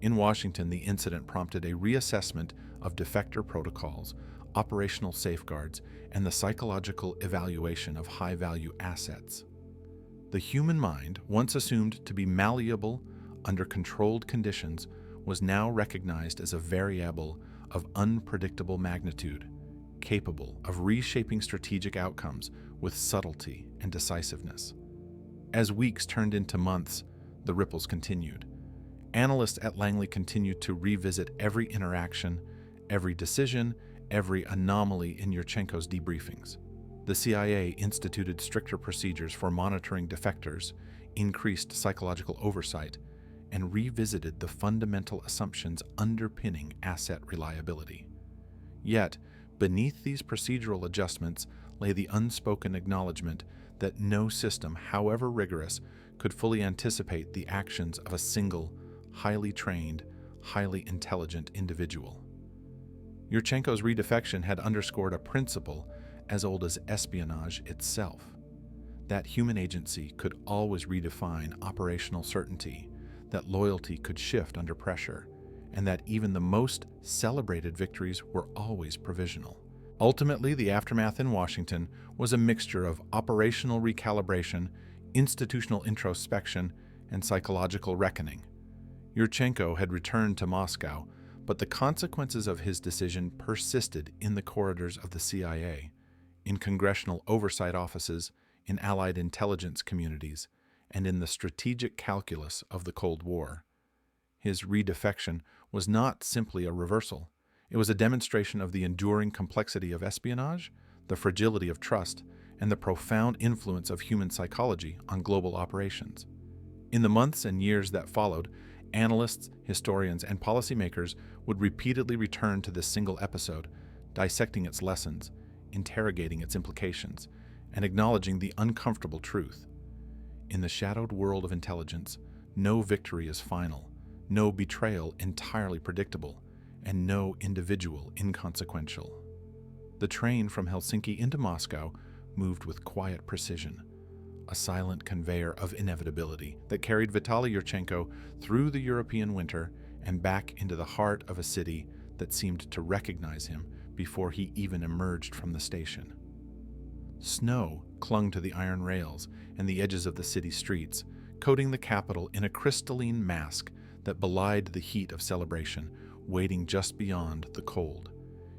In Washington, the incident prompted a reassessment of defector protocols, operational safeguards, and the psychological evaluation of high-value assets. The human mind, once assumed to be malleable under controlled conditions, was now recognized as a variable of unpredictable magnitude, capable of reshaping strategic outcomes with subtlety and decisiveness. As weeks turned into months, the ripples continued. Analysts at Langley continued to revisit every interaction, every decision, every anomaly in Yurchenko's debriefings. The CIA instituted stricter procedures for monitoring defectors, increased psychological oversight, and revisited the fundamental assumptions underpinning asset reliability. Yet, beneath these procedural adjustments lay the unspoken acknowledgement that no system, however rigorous, could fully anticipate the actions of a single, highly trained, highly intelligent individual. Yurchenko's redefection had underscored a principle as old as espionage itself, that human agency could always redefine operational certainty, that loyalty could shift under pressure, and that even the most celebrated victories were always provisional. Ultimately, the aftermath in Washington was a mixture of operational recalibration, institutional introspection, and psychological reckoning. Yurchenko had returned to Moscow, but the consequences of his decision persisted in the corridors of the CIA, in congressional oversight offices, in allied intelligence communities, and in the strategic calculus of the Cold War. His redefection was not simply a reversal. It was a demonstration of the enduring complexity of espionage, the fragility of trust, and the profound influence of human psychology on global operations. In the months and years that followed, analysts, historians, and policymakers would repeatedly return to this single episode, dissecting its lessons, interrogating its implications, and acknowledging the uncomfortable truth. In the shadowed world of intelligence, no victory is final, no betrayal entirely predictable, and no individual inconsequential. The train from Helsinki into Moscow moved with quiet precision, a silent conveyor of inevitability that carried Vitaly Yurchenko through the European winter and back into the heart of a city that seemed to recognize him before he even emerged from the station. Snow clung to the iron rails and the edges of the city streets, coating the capital in a crystalline mask that belied the heat of celebration, waiting just beyond the cold.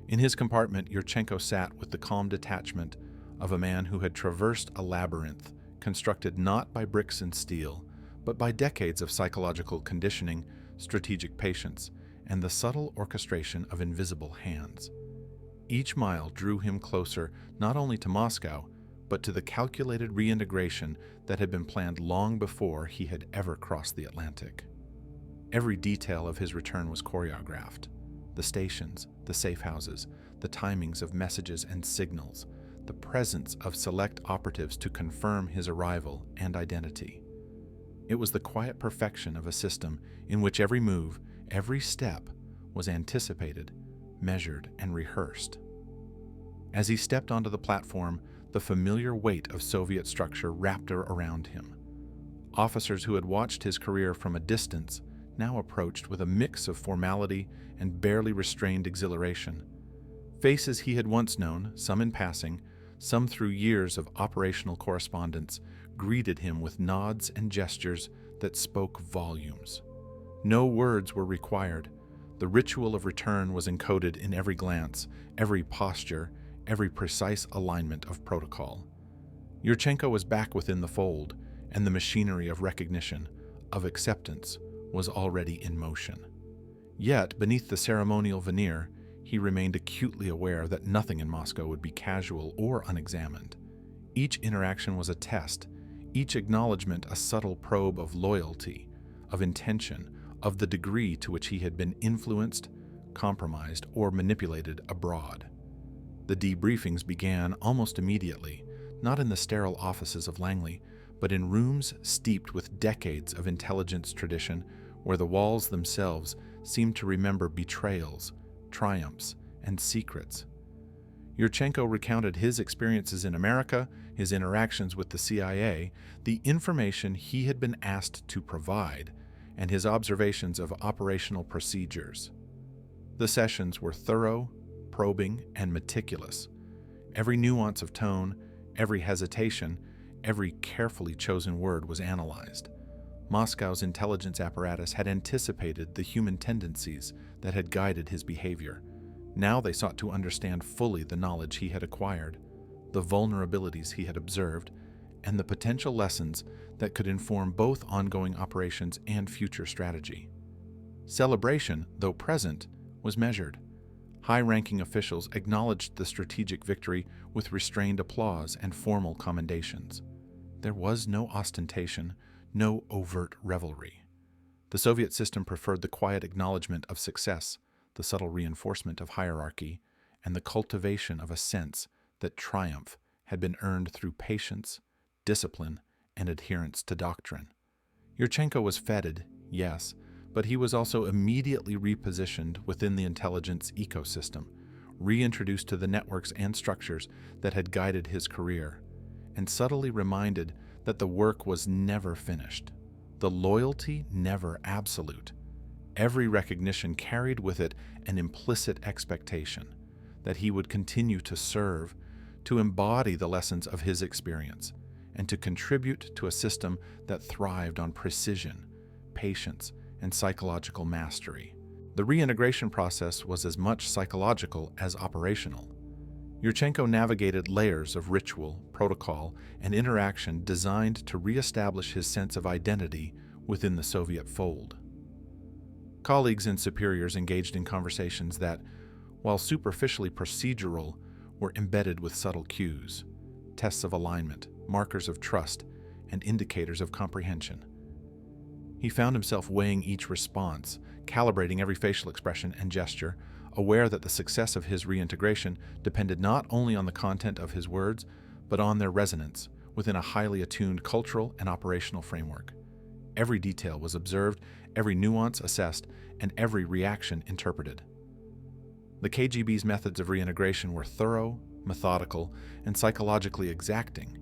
In his compartment, Yurchenko sat with the calm detachment of a man who had traversed a labyrinth constructed not by bricks and steel, but by decades of psychological conditioning, strategic patience, and the subtle orchestration of invisible hands. Each mile drew him closer not only to Moscow, but to the calculated reintegration that had been planned long before he had ever crossed the Atlantic. Every detail of his return was choreographed. The stations, the safe houses, the timings of messages and signals, the presence of select operatives to confirm his arrival and identity. It was the quiet perfection of a system in which every move, every step, was anticipated, measured, and rehearsed. As he stepped onto the platform, the familiar weight of Soviet structure wrapped around him. Officers who had watched his career from a distance now approached with a mix of formality and barely restrained exhilaration. Faces he had once known, some in passing, some through years of operational correspondence, greeted him with nods and gestures that spoke volumes. No words were required. The ritual of return was encoded in every glance, every posture, every precise alignment of protocol. Yurchenko was back within the fold, and the machinery of recognition, of acceptance, was already in motion. Yet, beneath the ceremonial veneer, he remained acutely aware that nothing in Moscow would be casual or unexamined. Each interaction was a test, each acknowledgement a subtle probe of loyalty, of intention, of the degree to which he had been influenced, compromised, or manipulated abroad. The debriefings began almost immediately, not in the sterile offices of Langley, but in rooms steeped with decades of intelligence tradition, where the walls themselves seemed to remember betrayals, triumphs, and secrets. Yurchenko recounted his experiences in America, his interactions with the CIA, the information he had been asked to provide, and his observations of operational procedures. The sessions were thorough, probing, and meticulous. Every nuance of tone, every hesitation, every carefully chosen word was analyzed. Moscow's intelligence apparatus had anticipated the human tendencies that had guided his behavior. Now they sought to understand fully the knowledge he had acquired, the vulnerabilities he had observed, and the potential lessons that could inform both ongoing operations and future strategy. Celebration, though present, was measured. High-ranking officials acknowledged the strategic victory with restrained applause and formal commendations. There was no ostentation, no overt revelry. The Soviet system preferred the quiet acknowledgement of success, the subtle reinforcement of hierarchy, and the cultivation of a sense that triumph had been earned through patience, discipline, and adherence to doctrine. Yurchenko was feted, yes, but he was also immediately repositioned within the intelligence ecosystem, reintroduced to the networks and structures that had guided his career, and subtly reminded that the work was never finished, the loyalty never absolute. Every recognition carried with it an implicit expectation that he would continue to serve, to embody the lessons of his experience, and to contribute to a system that thrived on precision, patience, and psychological mastery. The reintegration process was as much psychological as operational. Yurchenko navigated layers of ritual, protocol, and interaction designed to reestablish his sense of identity within the Soviet fold. Colleagues and superiors engaged in conversations that, while superficially procedural, were embedded with subtle cues, tests of alignment, markers of trust, and indicators of comprehension. He found himself weighing each response, calibrating every facial expression and gesture, aware that the success of his reintegration depended not only on the content of his words, but on their resonance within a highly attuned cultural and operational framework. Every detail was observed, every nuance assessed, and every reaction interpreted. The KGB's methods of reintegration were thorough, methodical, and psychologically exacting.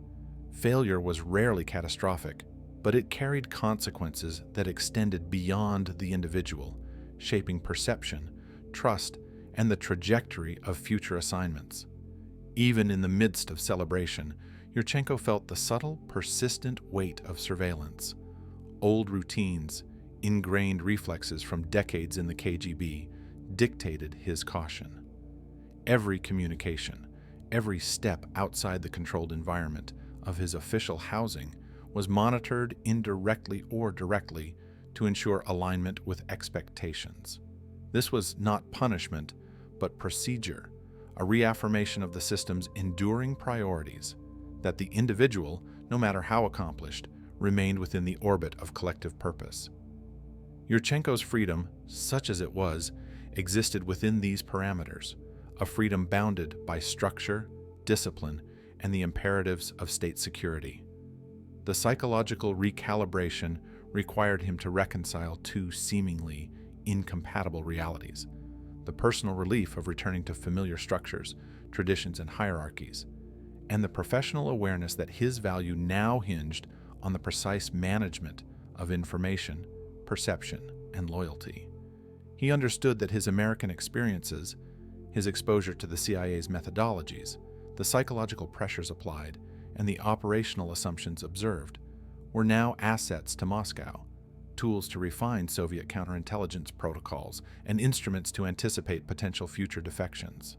Failure was rarely catastrophic, but it carried consequences that extended beyond the individual, shaping perception, trust, and the trajectory of future assignments. Even in the midst of celebration, Yurchenko felt the subtle, persistent weight of surveillance. Old routines, ingrained reflexes from decades in the KGB, dictated his caution. Every communication, every step outside the controlled environment of his official housing was monitored indirectly or directly to ensure alignment with expectations. This was not punishment, but procedure, a reaffirmation of the system's enduring priorities, that the individual, no matter how accomplished, remained within the orbit of collective purpose. Yurchenko's freedom, such as it was, existed within these parameters, a freedom bounded by structure, discipline, and the imperatives of state security. The psychological recalibration required him to reconcile two seemingly incompatible realities: the personal relief of returning to familiar structures, traditions, and hierarchies, and the professional awareness that his value now hinged on the precise management of information, perception, and loyalty. He understood that his American experiences, his exposure to the CIA's methodologies, the psychological pressures applied, and the operational assumptions observed, were now assets to Moscow, tools to refine Soviet counterintelligence protocols, and instruments to anticipate potential future defections.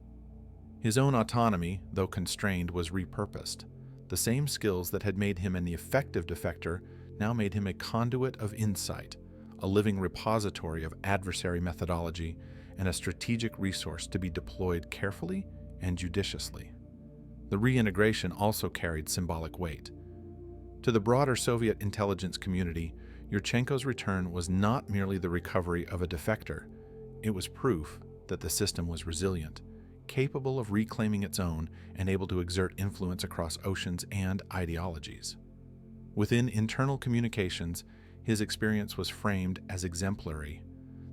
His own autonomy, though constrained, was repurposed. The same skills that had made him an effective defector now made him a conduit of insight, a living repository of adversary methodology, and a strategic resource to be deployed carefully and judiciously. The reintegration also carried symbolic weight. To the broader Soviet intelligence community, Yurchenko's return was not merely the recovery of a defector. It was proof that the system was resilient, capable of reclaiming its own, and able to exert influence across oceans and ideologies. Within internal communications, his experience was framed as exemplary: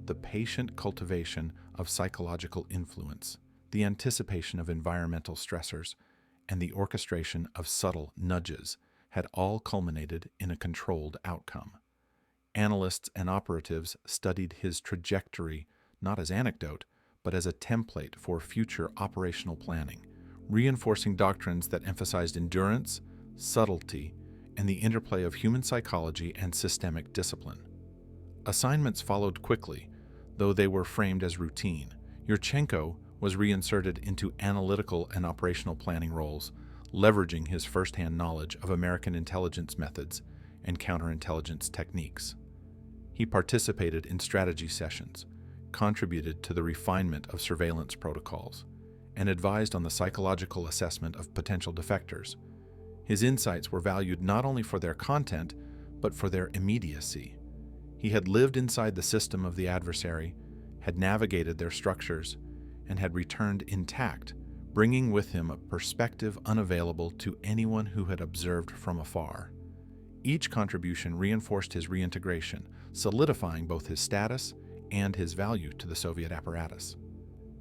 the patient cultivation of psychological influence, the anticipation of environmental stressors, and the orchestration of subtle nudges had all culminated in a controlled outcome. Analysts and operatives studied his trajectory not as anecdote, but as a template for future operational planning, reinforcing doctrines that emphasized endurance, subtlety, and the interplay of human psychology and systemic discipline. Assignments followed quickly, though they were framed as routine. Yurchenko was reinserted into analytical and operational planning roles, leveraging his firsthand knowledge of American intelligence methods and counterintelligence techniques. He participated in strategy sessions, contributed to the refinement of surveillance protocols, and advised on the psychological assessment of potential defectors. His insights were valued not only for their content, but for their immediacy. He had lived inside the system of the adversary, had navigated their structures, and had returned intact, bringing with him a perspective unavailable to anyone who had observed from afar. Each contribution reinforced his reintegration, solidifying both his status and his value to the Soviet apparatus.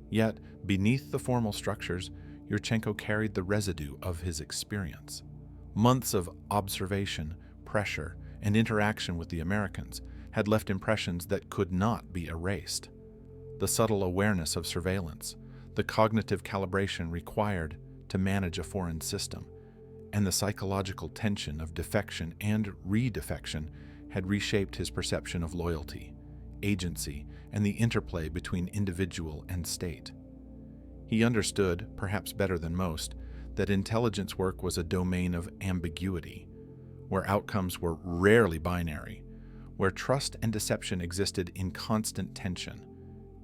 Yet, beneath the formal structures, Yurchenko carried the residue of his experience. Months of observation, pressure, and interaction with the Americans had left impressions that could not be erased. The subtle awareness of surveillance, the cognitive calibration required to manage a foreign system, and the psychological tension of defection and redefection had reshaped his perception of loyalty, agency, and the interplay between individual and state. He understood, perhaps better than most, that intelligence work was a domain of ambiguity, where outcomes were rarely binary, where trust and deception existed in constant tension,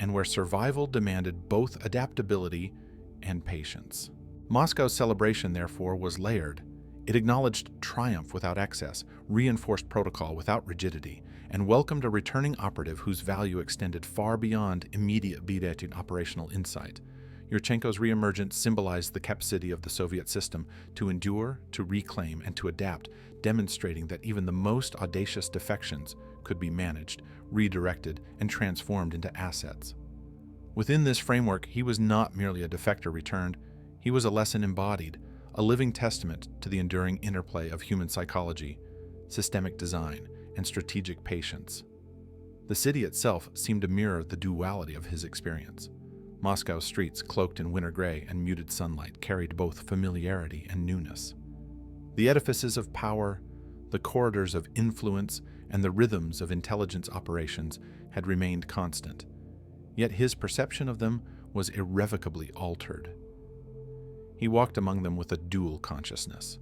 and where survival demanded both adaptability and patience. Moscow's celebration, therefore, was layered. It acknowledged triumph without excess, reinforced protocol without rigidity, and welcomed a returning operative whose value extended far beyond immediate operational insight. Yurchenko's reemergence symbolized the capacity of the Soviet system to endure, to reclaim, and to adapt, demonstrating that even the most audacious defections could be managed, redirected, and transformed into assets. Within this framework, he was not merely a defector returned, he was a lesson embodied, a living testament to the enduring interplay of human psychology, systemic design, and strategic patience. The city itself seemed to mirror the duality of his experience. Moscow's streets, cloaked in winter gray and muted sunlight, carried both familiarity and newness. The edifices of power, the corridors of influence, and the rhythms of intelligence operations had remained constant, yet his perception of them was irrevocably altered. He walked among them with a dual consciousness,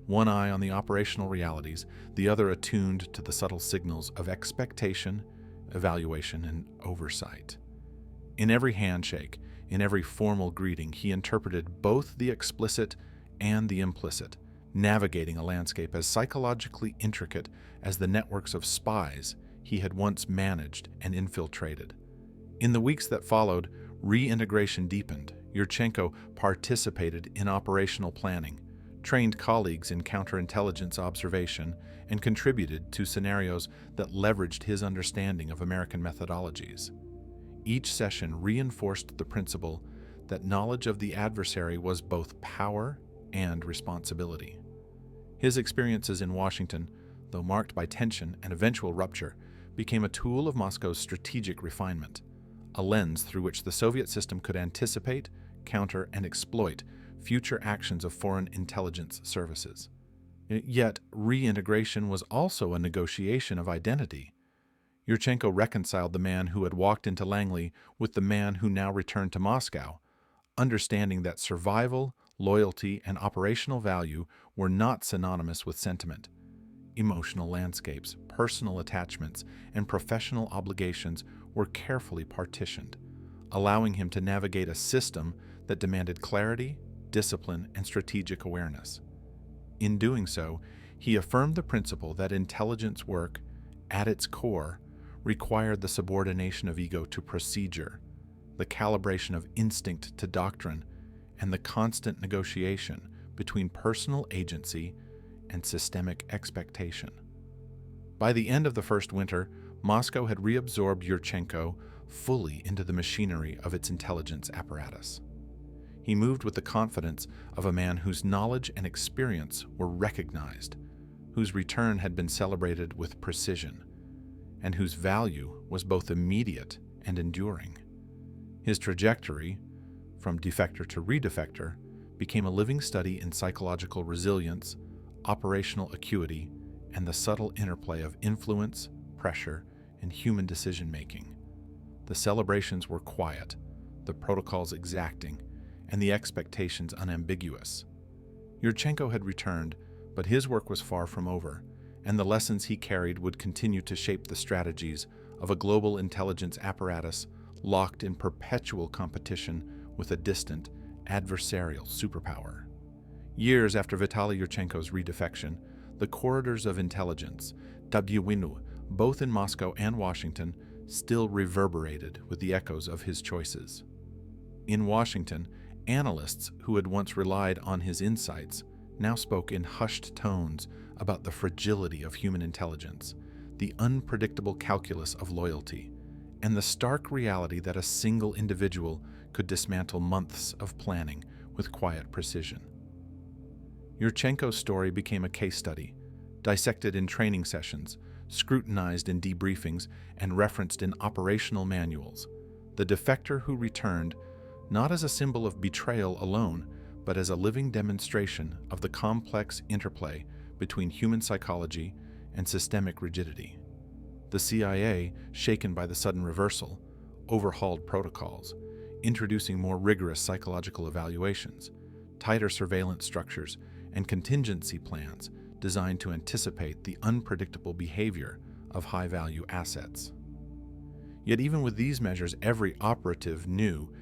one eye on the operational realities, the other attuned to the subtle signals of expectation, evaluation, and oversight. In every handshake, in every formal greeting, he interpreted both the explicit and the implicit, navigating a landscape as psychologically intricate as the networks of spies he had once managed and infiltrated. In the weeks that followed, reintegration deepened. Yurchenko participated in operational planning, trained colleagues in counterintelligence observation, and contributed to scenarios that leveraged his understanding of American methodologies. Each session reinforced the principle that knowledge of the adversary was both power and responsibility. His experiences in Washington, though marked by tension and eventual rupture, became a tool of Moscow's strategic refinement, a lens through which the Soviet system could anticipate, counter, and exploit future actions of foreign intelligence services. Yet, reintegration was also a negotiation of identity. Yurchenko reconciled the man who had walked into Langley with the man who now returned to Moscow, understanding that survival, loyalty, and operational value were not synonymous with sentiment. Emotional landscapes, personal attachments, and professional obligations were carefully partitioned, allowing him to navigate a system that demanded clarity, discipline, and strategic awareness. In doing so, he affirmed the principle that intelligence work, at its core, required the subordination of ego to procedure, the calibration of instinct to doctrine, and the constant negotiation between personal agency and systemic expectation. By the end of the first winter, Moscow had reabsorbed Yurchenko fully into the machinery of its intelligence apparatus. He moved with the confidence of a man whose knowledge and experience were recognized, whose return had been celebrated with precision, and whose value was both immediate and enduring. His trajectory, from defector to redefector, became a living study in psychological resilience, operational acuity, and the subtle interplay of influence, pressure, and human decision-making. The celebrations were quiet, the protocols exacting, and the expectations unambiguous. Yurchenko had returned, but his work was far from over, and the lessons he carried would continue to shape the strategies of a global intelligence apparatus locked in perpetual competition with a distant, adversarial superpower. Years after Vitaly Yurchenko's redefection, the corridors of intelligence, Tabyuinu, both in Moscow and Washington, still reverberated with the echoes of his choices. In Washington, analysts who had once relied on his insights now spoke in hushed tones about the fragility of human intelligence, the unpredictable calculus of loyalty, and the stark reality that a single individual could dismantle months of planning with quiet precision. Yurchenko's story became a case study, dissected in training sessions, scrutinized in debriefings, and referenced in operational manuals. The defector who returned, not as a symbol of betrayal alone, but as a living demonstration of the complex interplay between human psychology and systemic rigidity. The CIA, shaken by the sudden reversal, overhauled protocols, introducing more rigorous psychological evaluations, tighter surveillance structures, and contingency plans designed to anticipate the unpredictable behavior of high-value assets. Yet even with these measures, every operative knew,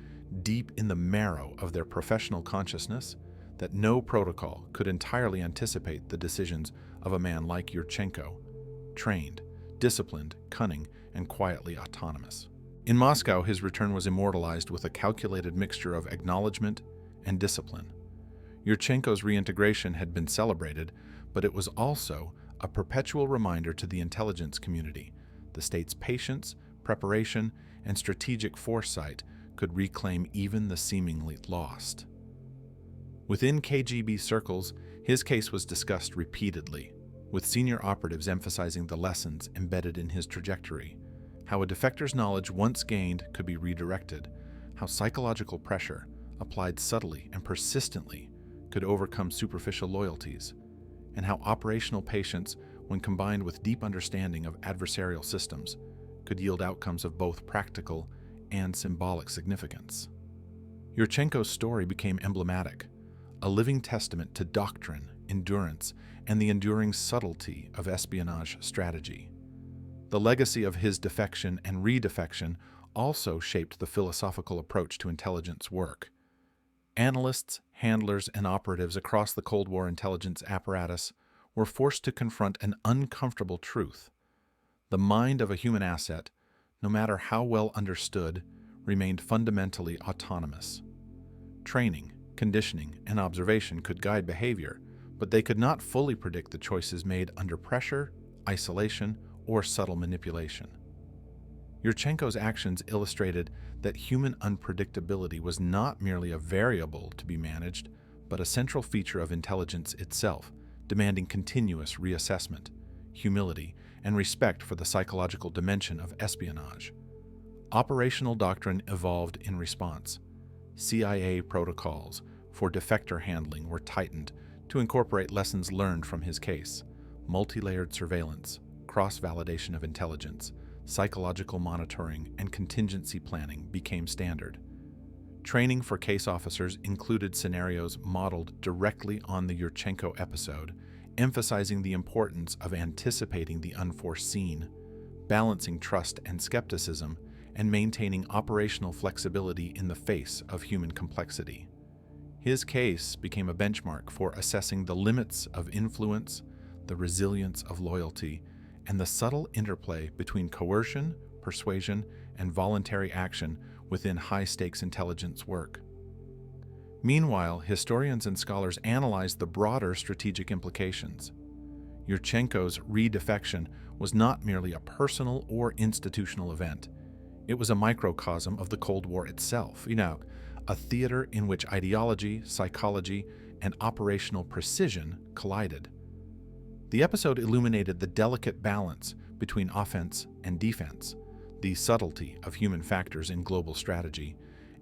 deep in the marrow of their professional consciousness, that no protocol could entirely anticipate the decisions of a man like Yurchenko, trained, disciplined, cunning, and quietly autonomous. In Moscow, his return was immortalized with a calculated mixture of acknowledgement and discipline. Yurchenko's reintegration had been celebrated, but it was also a perpetual reminder to the intelligence community. The state's patience, preparation, and strategic foresight could reclaim even the seemingly lost. Within KGB circles, his case was discussed repeatedly, with senior operatives emphasizing the lessons embedded in his trajectory, how a defector's knowledge once gained could be redirected, how psychological pressure, applied subtly and persistently, could overcome superficial loyalties, and how operational patience, when combined with deep understanding of adversarial systems, could yield outcomes of both practical and symbolic significance. Yurchenko's story became emblematic, a living testament to doctrine, endurance, and the enduring subtlety of espionage strategy. The legacy of his defection and redefection also shaped the philosophical approach to intelligence work. Analysts, handlers, and operatives across the Cold War intelligence apparatus were forced to confront an uncomfortable truth. The mind of a human asset, no matter how well understood, remained fundamentally autonomous. Training, conditioning, and observation could guide behavior, but they could not fully predict the choices made under pressure, isolation, or subtle manipulation. Yurchenko's actions illustrated that human unpredictability was not merely a variable to be managed, but a central feature of intelligence itself, demanding continuous reassessment, humility, and respect for the psychological dimension of espionage. Operational doctrine evolved in response. CIA protocols for defector handling were tightened to incorporate lessons learned from his case. Multi-layered surveillance, cross-validation of intelligence, psychological monitoring, and contingency planning became standard. Training for case officers included scenarios modeled directly on the Yurchenko episode, emphasizing the importance of anticipating the unforeseen, balancing trust and skepticism, and maintaining operational flexibility in the face of human complexity. His case became a benchmark for assessing the limits of influence, the resilience of loyalty, and the subtle interplay between coercion, persuasion, and voluntary action within high-stakes intelligence work. Meanwhile, historians and scholars analyzed the broader strategic implications. Yurchenko's redefection was not merely a personal or institutional event. It was a microcosm of the Cold War itself, a theater in which ideology, psychology, and operational precision collided. The episode illuminated the delicate balance between offense and defense, the subtlety of human factors in global strategy,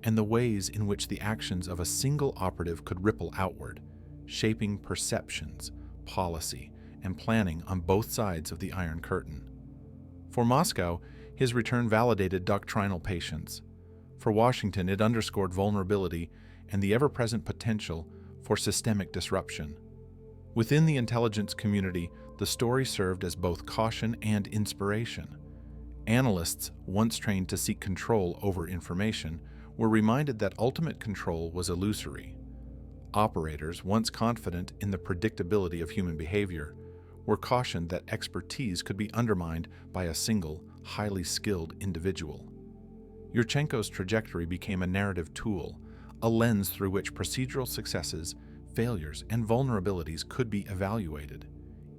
and the ways in which the actions of a single operative could ripple outward, shaping perceptions, policy, and planning on both sides of the Iron Curtain. For Moscow, his return validated doctrinal patience. For Washington, it underscored vulnerability and the ever-present potential for systemic disruption. Within the intelligence community, the story served as both caution and inspiration. Analysts, once trained to seek control over information, were reminded that ultimate control was illusory. Operators, once confident in the predictability of human behavior, were cautioned that expertise could be undermined by a single, highly skilled individual. Yurchenko's trajectory became a narrative tool, a lens through which procedural successes, failures, and vulnerabilities could be evaluated.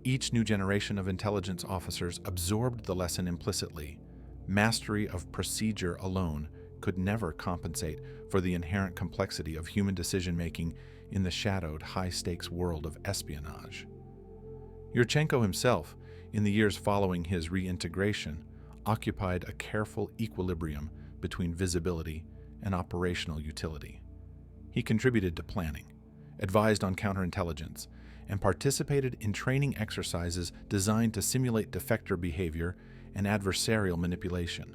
Each new generation of intelligence officers absorbed the lesson implicitly. Mastery of procedure alone could never compensate for the inherent complexity of human decision-making in the shadowed, high-stakes world of espionage. Yurchenko himself, in the years following his reintegration, occupied a careful equilibrium between visibility and operational utility. He contributed to planning, advised on counterintelligence, and participated in training exercises designed to simulate defector behavior and adversarial manipulation.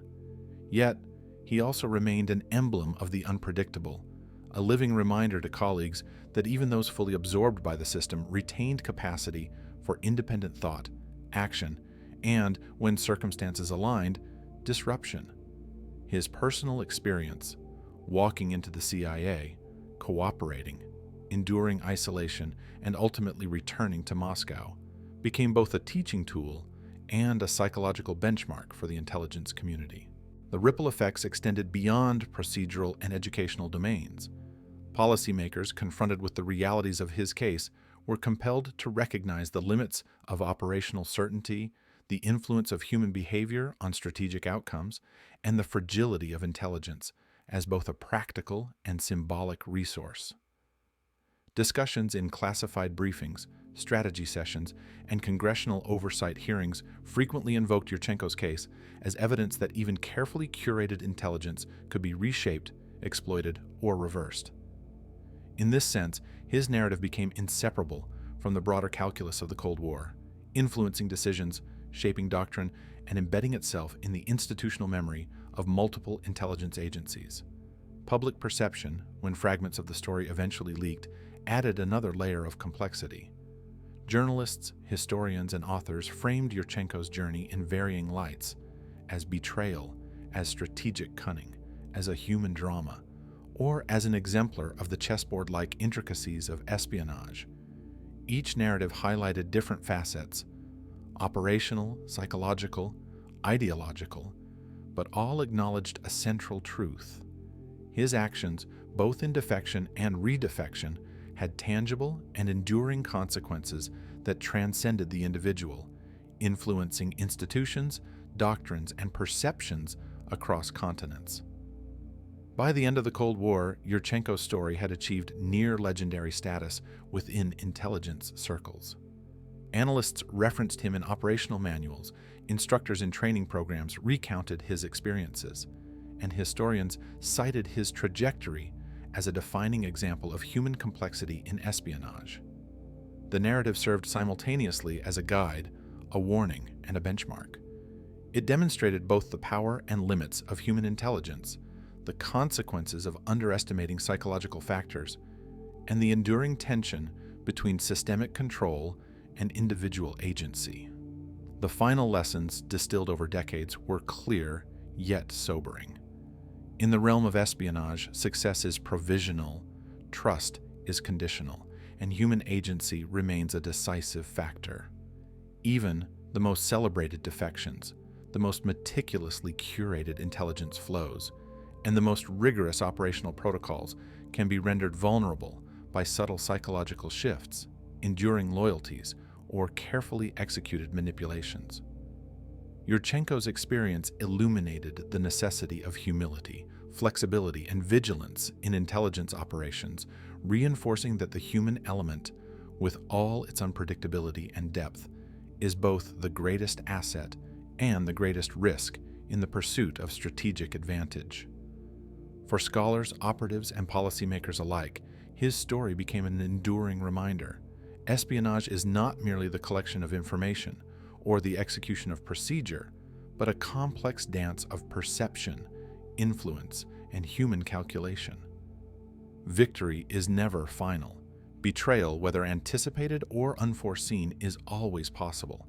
Yet, he also remained an emblem of the unpredictable, a living reminder to colleagues that even those fully absorbed by the system retained capacity for independent thought, action, and, when circumstances aligned, disruption. His personal experience, walking into the CIA, cooperating, enduring isolation, and ultimately returning to Moscow, became both a teaching tool and a psychological benchmark for the intelligence community. The ripple effects extended beyond procedural and educational domains. Policymakers, confronted with the realities of his case, were compelled to recognize the limits of operational certainty, the influence of human behavior on strategic outcomes, and the fragility of intelligence as both a practical and symbolic resource. Discussions in classified briefings, strategy sessions, and congressional oversight hearings frequently invoked Yurchenko's case as evidence that even carefully curated intelligence could be reshaped, exploited, or reversed. In this sense, his narrative became inseparable from the broader calculus of the Cold War, influencing decisions, shaping doctrine, and embedding itself in the institutional memory of multiple intelligence agencies. Public perception, when fragments of the story eventually leaked, added another layer of complexity. Journalists, historians, and authors framed Yurchenko's journey in varying lights, as betrayal, as strategic cunning, as a human drama, or as an exemplar of the chessboard-like intricacies of espionage. Each narrative highlighted different facets, operational, psychological, ideological, but all acknowledged a central truth. His actions, both in defection and redefection, had tangible and enduring consequences that transcended the individual, influencing institutions, doctrines, and perceptions across continents. By the end of the Cold War, Yurchenko's story had achieved near-legendary status within intelligence circles. Analysts referenced him in operational manuals, instructors in training programs recounted his experiences, and historians cited his trajectory as a defining example of human complexity in espionage. The narrative served simultaneously as a guide, a warning, and a benchmark. It demonstrated both the power and limits of human intelligence, the consequences of underestimating psychological factors, and the enduring tension between systemic control and individual agency. The final lessons, distilled over decades, were clear yet sobering. In the realm of espionage, success is provisional, trust is conditional, and human agency remains a decisive factor. Even the most celebrated defections, the most meticulously curated intelligence flows, and the most rigorous operational protocols can be rendered vulnerable by subtle psychological shifts, enduring loyalties, or carefully executed manipulations. Yurchenko's experience illuminated the necessity of humility, flexibility, and vigilance in intelligence operations, reinforcing that the human element, with all its unpredictability and depth, is both the greatest asset and the greatest risk in the pursuit of strategic advantage. For scholars, operatives, and policymakers alike, his story became an enduring reminder. Espionage is not merely the collection of information or the execution of procedure, but a complex dance of perception, influence, and human calculation. Victory is never final. Betrayal, whether anticipated or unforeseen, is always possible,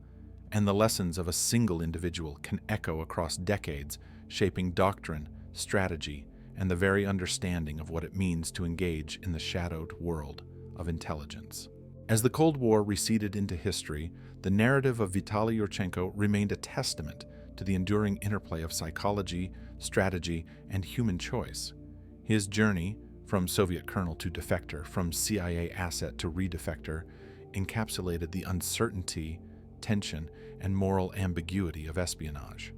and the lessons of a single individual can echo across decades, shaping doctrine, strategy, and the very understanding of what it means to engage in the shadowed world of intelligence. As the Cold War receded into history, the narrative of Vitaly Yurchenko remained a testament to the enduring interplay of psychology, strategy, and human choice. His journey, from Soviet colonel to defector, from CIA asset to redefector, encapsulated the uncertainty, tension, and moral ambiguity of espionage.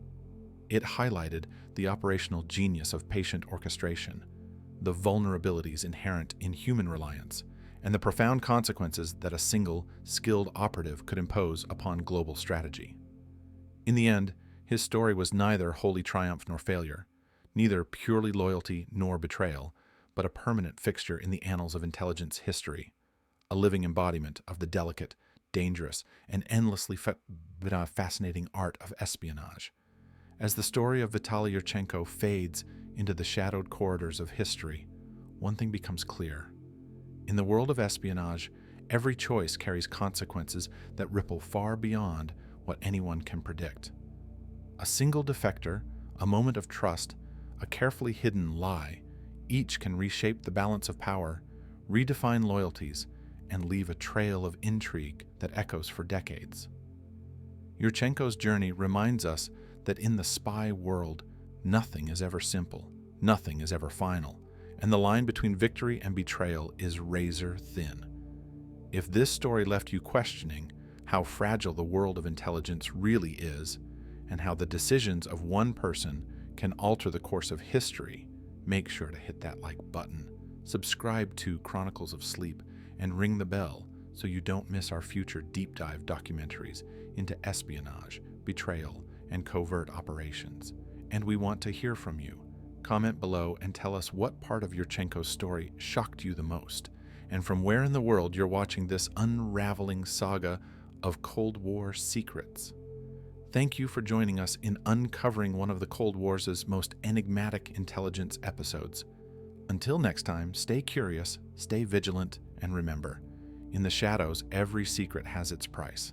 It highlighted the operational genius of patient orchestration, the vulnerabilities inherent in human reliance, and the profound consequences that a single, skilled operative could impose upon global strategy. In the end, his story was neither holy triumph nor failure, neither purely loyalty nor betrayal, but a permanent fixture in the annals of intelligence history, a living embodiment of the delicate, dangerous, and endlessly fascinating art of espionage. As the story of Vitaly Yurchenko fades into the shadowed corridors of history, one thing becomes clear. In the world of espionage, every choice carries consequences that ripple far beyond what anyone can predict. A single defector, a moment of trust, a carefully hidden lie, each can reshape the balance of power, redefine loyalties, and leave a trail of intrigue that echoes for decades. Yurchenko's journey reminds us that in the spy world, Nothing is ever simple, nothing is ever final, and the line between victory and betrayal is razor thin. If this story left you questioning how fragile the world of intelligence really is, and how the decisions of one person can alter the course of history, make sure to hit that like button, subscribe to Chronicles of Sleep, and ring the bell so you don't miss our future deep dive documentaries into espionage, betrayal, and covert operations. And we want to hear from you. Comment below and tell us what part of Yurchenko's story shocked you the most, and from where in the world you're watching this unraveling saga of Cold War secrets. Thank you for joining us in uncovering one of the Cold War's most enigmatic intelligence episodes. Until next time, stay curious, stay vigilant, and remember, in the shadows, every secret has its price.